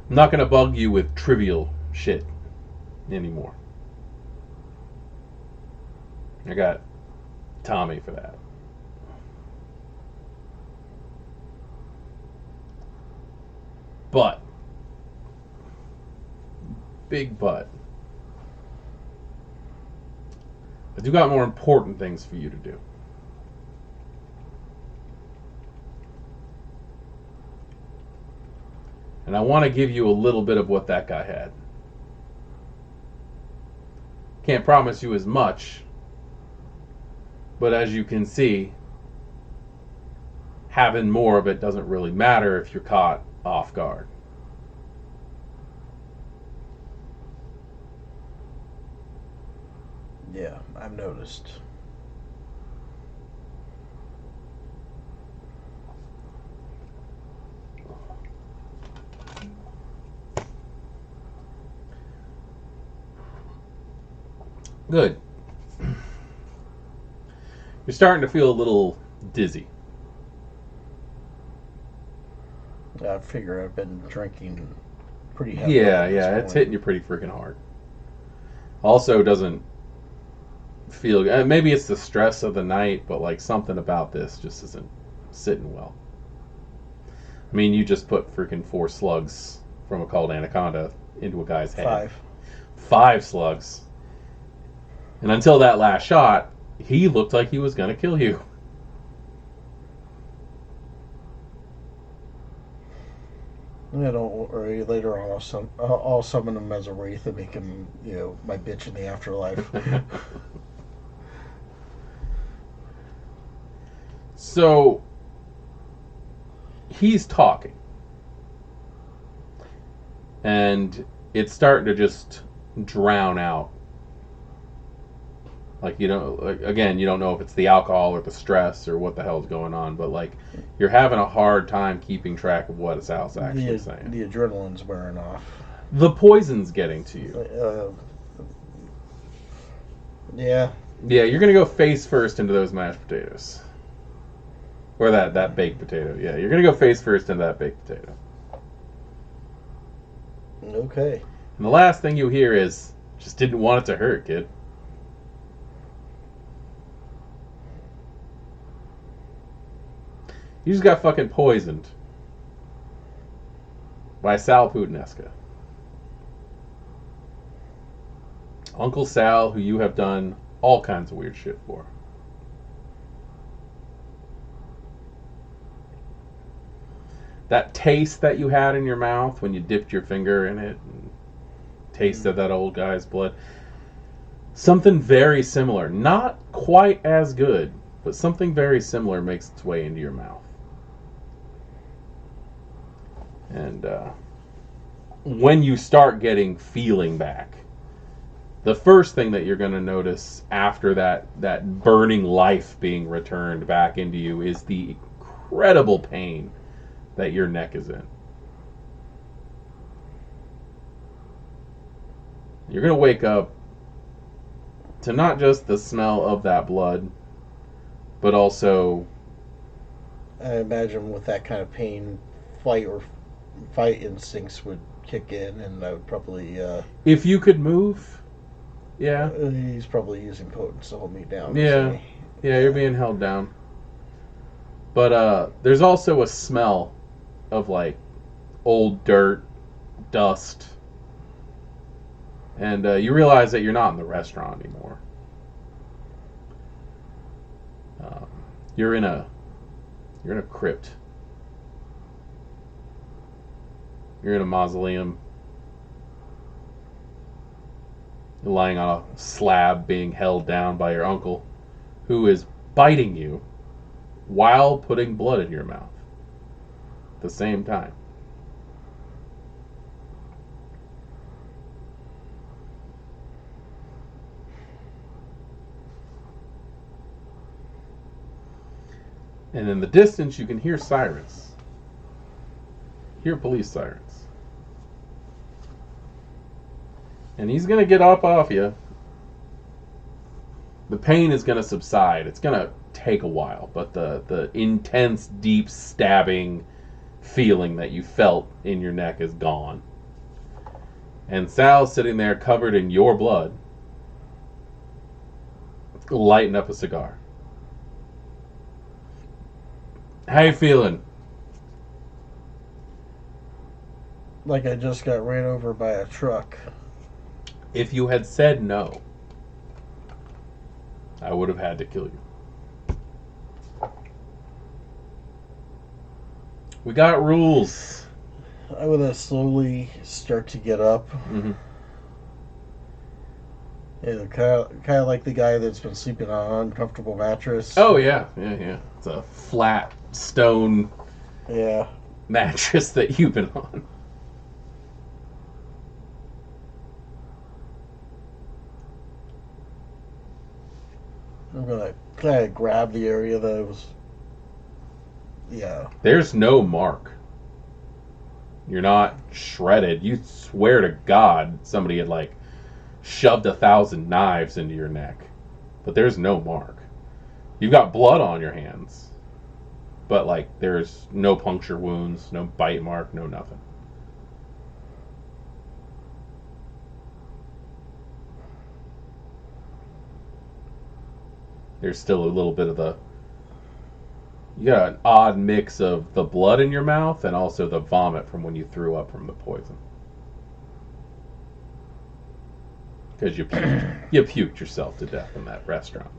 not going to bug you with trivial shit anymore. I got Tommy for that. But, big but, I do got more important things for you to do. And I want to give you a little bit of what that guy had. Can't promise you as much, but as you can see, having more of it doesn't really matter if you're caught off guard. Yeah, I've noticed. Good. You're starting to feel a little dizzy. I figure I've been drinking pretty heavily. Yeah, it's hitting you pretty freaking hard. Also doesn't feel... maybe it's the stress of the night, but like something about this just isn't sitting well. I mean, you just put freaking 4 slugs from a called anaconda into a guy's head. 5 slugs. And until that last shot, he looked like he was going to kill you. Yeah, don't worry. Later on, I'll summon him as a wraith and make him, my bitch in the afterlife. So, he's talking. And it's starting to just drown out. Like, you don't know if it's the alcohol or the stress or what the hell's going on, but like, you're having a hard time keeping track of what Sal's actually saying. The adrenaline's wearing off. The poison's getting to you. Yeah. Yeah, you're going to go face first into those mashed potatoes. Or that baked potato. Yeah, you're going to go face first into that baked potato. Okay. And the last thing you hear is, just didn't want it to hurt, kid. You just got fucking poisoned by Sal Puttanesca. Uncle Sal, who you have done all kinds of weird shit for. That taste that you had in your mouth when you dipped your finger in it and tasted that old guy's blood. Something very similar. Not quite as good, but something very similar makes its way into your mouth. And when you start getting feeling back, the first thing that you're going to notice after that burning life being returned back into you is the incredible pain that your neck is in. You're going to wake up to not just the smell of that blood, but also... I imagine with that kind of pain, fight instincts would kick in, and I would probably... if you could move, yeah. He's probably using potence to hold me down. Yeah, you're being held down. But there's also a smell of like old dirt, dust, and you realize that you're not in the restaurant anymore. You're in a crypt. You're in a mausoleum. lying on a slab being held down by your uncle, who is biting you while putting blood in your mouth at the same time. And in the distance, you can hear sirens. Hear police sirens. And he's going to get up off you. The pain is going to subside. It's going to take a while, but the intense, deep stabbing feeling that you felt in your neck is gone. And Sal's sitting there covered in your blood, lighting up a cigar. How you feeling? Like I just got ran over by a truck. If you had said no, I would have had to kill you. We got rules. I'm gonna slowly start to get up. Mm-hmm. Yeah, kind of like the guy that's been sleeping on an uncomfortable mattress. Oh yeah. It's a flat stone mattress that you've been on. I'm gonna kind of grab the area that it was. Yeah. There's no mark. You're not shredded. You swear to God somebody had like shoved 1,000 knives into your neck. But there's no mark. You've got blood on your hands. But like there's no puncture wounds, no bite mark, no nothing. There's still a little bit of you got an odd mix of the blood in your mouth and also the vomit from when you threw up from the poison. Because you puked yourself to death in that restaurant.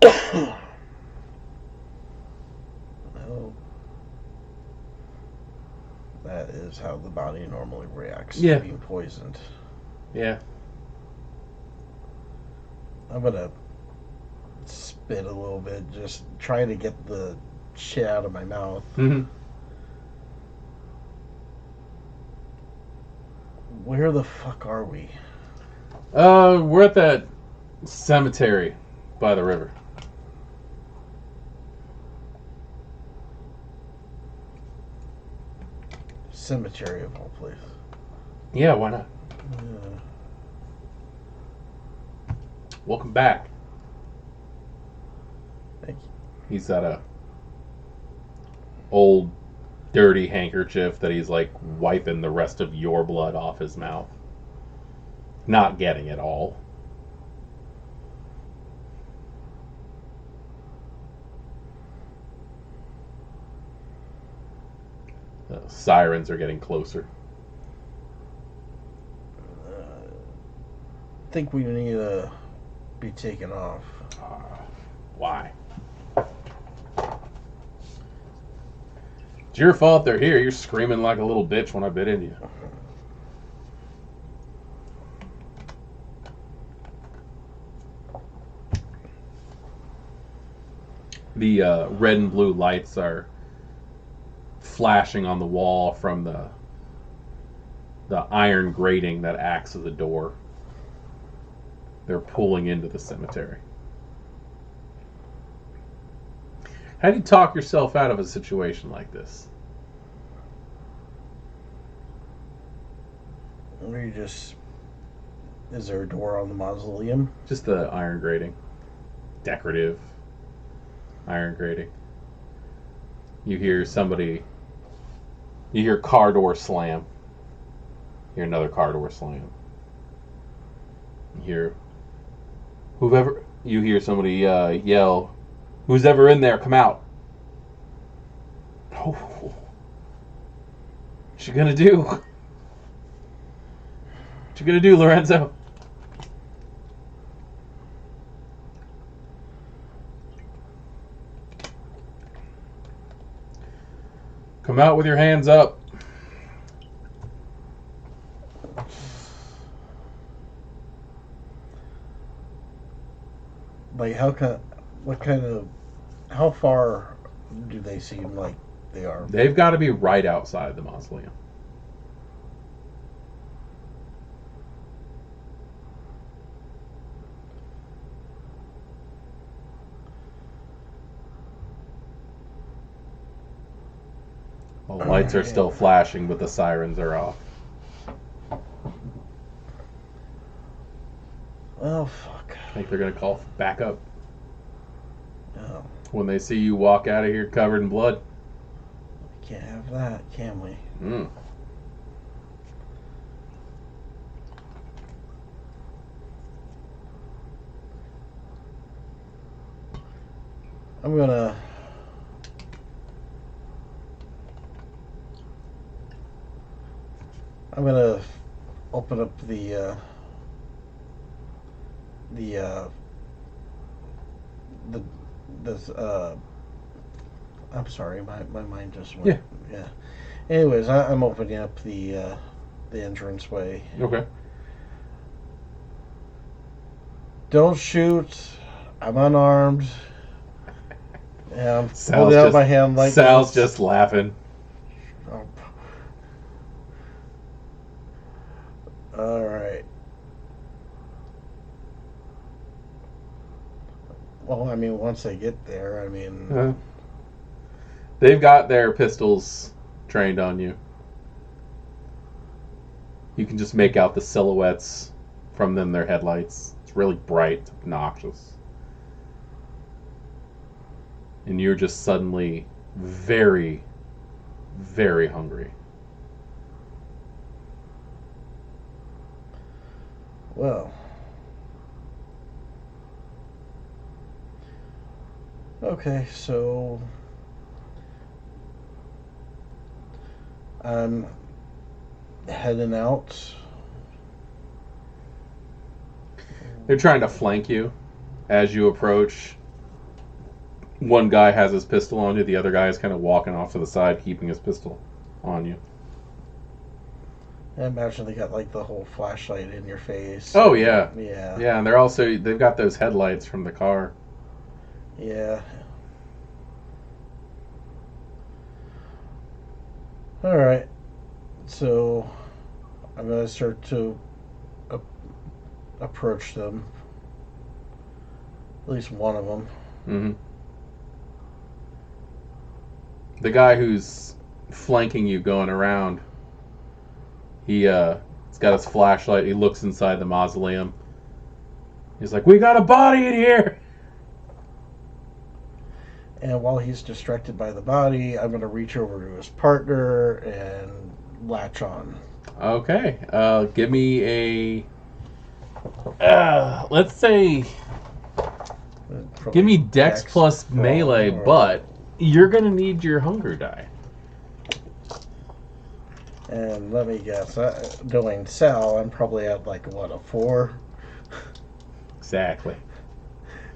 Well, that is how the body normally reacts Yeah. to being poisoned. Yeah. I'm gonna spit a little bit, just trying to get the shit out of my mouth. Mm-hmm. Where the fuck are we? We're at that cemetery by the river. Cemetery of all places. Yeah, why not? Welcome back. Thank you. He's got a old dirty handkerchief that he's like wiping the rest of your blood off his mouth. Not getting it all. The sirens are getting closer. I think we need to be taken off. Why? It's your fault they're here. You're screaming like a little bitch when I bit into you. The red and blue lights are flashing on the wall from the iron grating that acts as a door. They're pulling into the cemetery. How do you talk yourself out of a situation like this? Is there a door on the mausoleum? Just the iron grating. Decorative iron grating. You hear car door slam. You hear another car door slam. You hear somebody yell, "Who's ever in there, come out." Oh. What you gonna do? What you gonna do, Lorenzo? Come out with your hands up. Like how far do they seem like they are? They've got to be right outside the mausoleum. The lights are still flashing, but the sirens are off. Oh, fuck. I think they're going to call backup No. when they see you walk out of here covered in blood. We can't have that, can we? Mm. I'm gonna open up the I'm sorry, my mind just went. Yeah. Anyways, I'm opening up the entranceway. Okay. Don't shoot. I'm unarmed. Yeah, I'm holding out my hand like Sal's this. just laughing. Oh. All right. Well, I mean, once I get there, I mean... They've got their pistols trained on you. You can just make out the silhouettes from them, their headlights. It's really bright, it's obnoxious. And you're just suddenly very, very hungry. Well... Okay, so... I'm heading out. They're trying to flank you as you approach. One guy has his pistol on you, the other guy is kind of walking off to the side, keeping his pistol on you. I imagine they got like the whole flashlight in your face. Oh, yeah. Yeah. Yeah, and they've got those headlights from the car. Yeah. Alright. So, I'm going to start to approach them. At least one of them. Mm-hmm. The guy who's flanking you going around, he's got his flashlight. He looks inside the mausoleum. He's like, "We got a body in here!" And while he's distracted by the body, I'm going to reach over to his partner and latch on. Okay. Give me a... let's say... Give me Dex plus melee, but you're going to need your hunger die. And let me guess, knowing Sal, I'm probably at like, what, a 4? Exactly.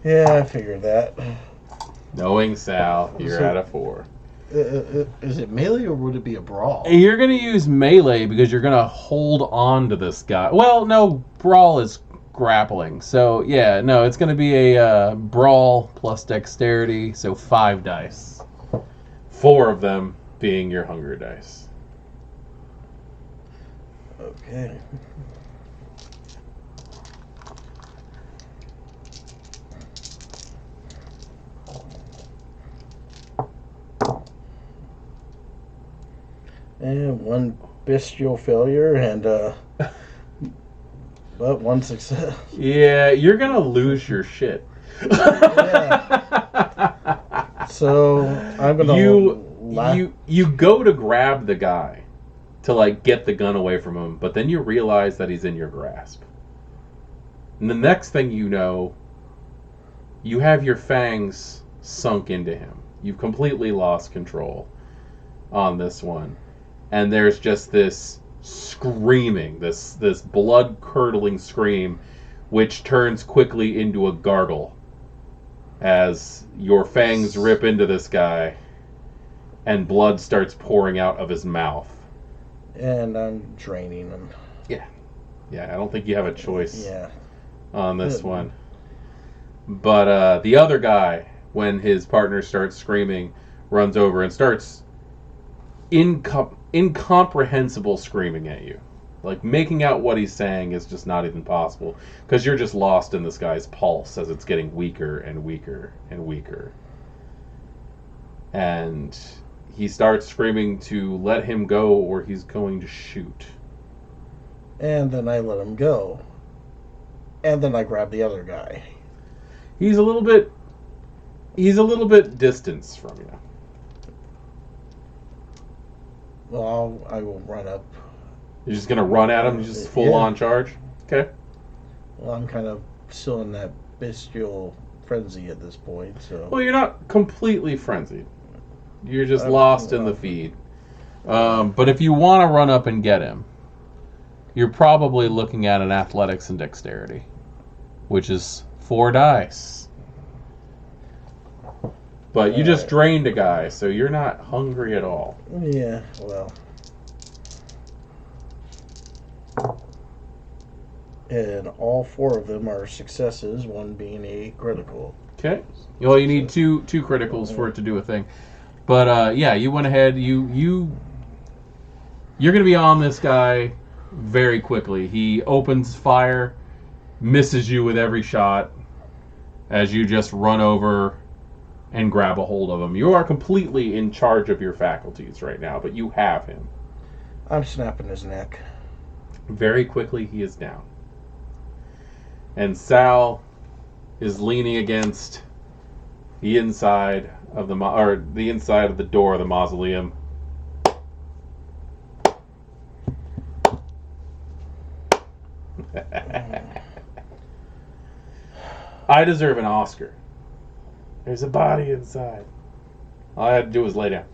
Yeah, I figured that. Knowing Sal, you're at a 4. Is it melee or would it be a brawl? You're going to use melee because you're going to hold on to this guy. Well, no, brawl is grappling. So, yeah, no, it's going to be a brawl plus dexterity, so 5 dice. 4 of them being your hunger dice. Okay. And 1 bestial failure and but 1 success. Yeah, you're gonna lose your shit. Yeah. So I'm gonna you go to grab the guy to like get the gun away from him, but then you realize that he's in your grasp. And the next thing you know, you have your fangs sunk into him. You've completely lost control on this one. And there's just this screaming, this blood-curdling scream, which turns quickly into a gargle as your fangs rip into this guy and blood starts pouring out of his mouth. And I'm draining him. Yeah, I don't think you have a choice on this one. But the other guy, when his partner starts screaming, runs over and starts incomprehensible screaming at you. Like, making out what he's saying is just not even possible, because you're just lost in this guy's pulse as it's getting weaker and weaker and weaker. And he starts screaming to let him go or he's going to shoot. And then I let him go. And then I grab the other guy. He's a little bit distance from you. Well, I will run up. You're just gonna run at him, just full on charge? Okay. Well, I'm kind of still in that bestial frenzy at this point, so. Well, you're not completely frenzied. You're just lost in the feed. But if you want to run up and get him, you're probably looking at an athletics and dexterity, which is 4 dice. But you just drained a guy, so you're not hungry at all. Yeah, well. And all 4 of them are successes, one being a critical. Okay. Well, you need two criticals for it to do a thing. But yeah, you went ahead. You're going to be on this guy very quickly. He opens fire, misses you with every shot as you just run over and grab a hold of him. You are completely in charge of your faculties right now, but you have him. I'm snapping his neck. Very quickly, he is down. And Sal is leaning against the inside of the inside of the door of the mausoleum. I deserve an Oscar. There's a body inside. All I had to do was lay down.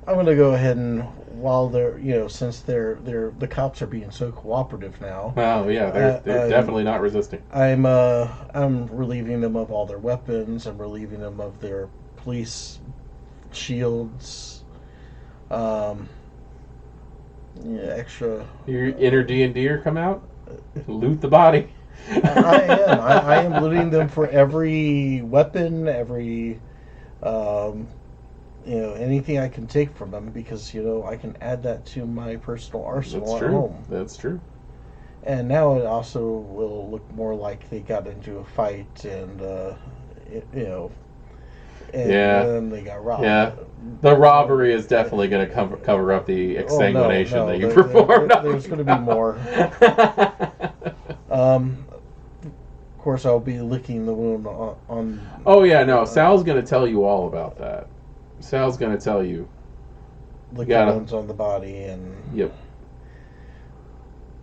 I'm gonna go ahead and while they're since the cops are being so cooperative now. Oh yeah, they're definitely not resisting. I'm relieving them of all their weapons. I'm relieving them of their police shields. Extra. Your inner D&D'er come out, loot the body. I am looting them for every weapon, every anything I can take from them, because I can add that to my personal arsenal at home. That's true. And now it also will look more like they got into a fight and then they got robbed. Yeah, the robbery is definitely going to cover up the exsanguination that you performed. There's going to be more. Of course, I'll be licking the wound on. Oh yeah, no. Sal's going to tell you all about that. Sal's going to tell you. Licking wounds on the body and. Yep.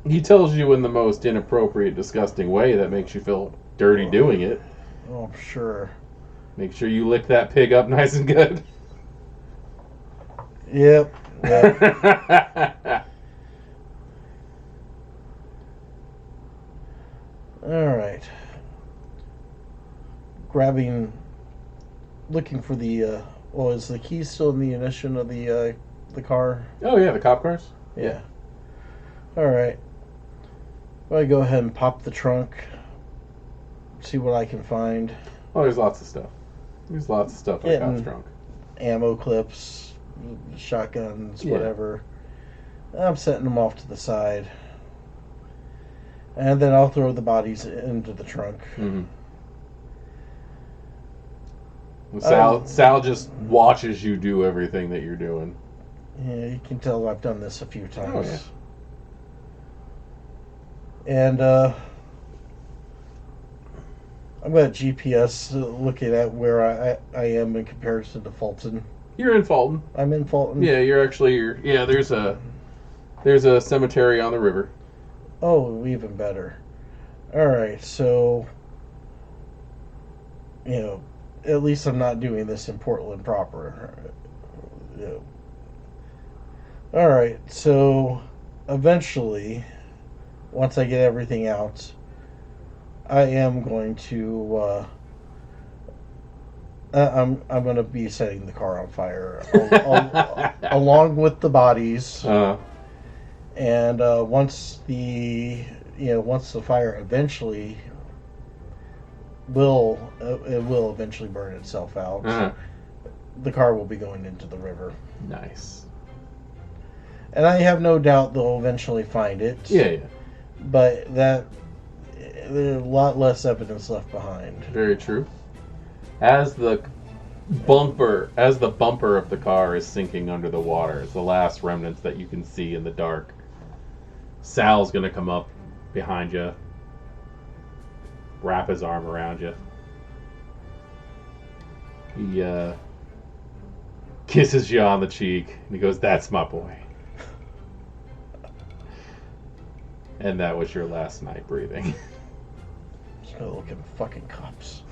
He tells you in the most inappropriate, disgusting way that makes you feel dirty doing it. Oh, I'm sure. Make sure you lick that pig up nice and good. Yep. All right. Looking for the. Is the key still in the ignition of the car? Oh yeah, the cop cars. Yeah. All right. Well, I go ahead and pop the trunk. See what I can find. Oh, there's lots of stuff. There's lots of stuff in the cop's trunk. Ammo clips, shotguns, Yeah. whatever. I'm setting them off to the side. And then I'll throw the bodies into the trunk. Mm-hmm. Sal just watches you do everything that you're doing. Yeah, you can tell I've done this a few times. Oh, yeah. And I'm going to GPS looking at where I am in comparison to Fulton. You're in Fulton. I'm in Fulton. Yeah, there's a cemetery on the river. Oh, even better. All right, so at least I'm not doing this in Portland proper. All right, so eventually, once I get everything out, I am going to. I'm going to be setting the car on fire along with the bodies. And once the once the fire eventually will it will eventually burn itself out. Uh-huh. The car will be going into the river. Nice. And I have no doubt they'll eventually find it. Yeah. But there's a lot less evidence left behind. Very true. As the bumper of the car is sinking under the water, it's the last remnants that you can see in the dark. Sal's gonna come up behind you, wrap his arm around you. He kisses you on the cheek, and he goes, "That's my boy." And that was your last night breathing. Just gonna look at the fucking cops.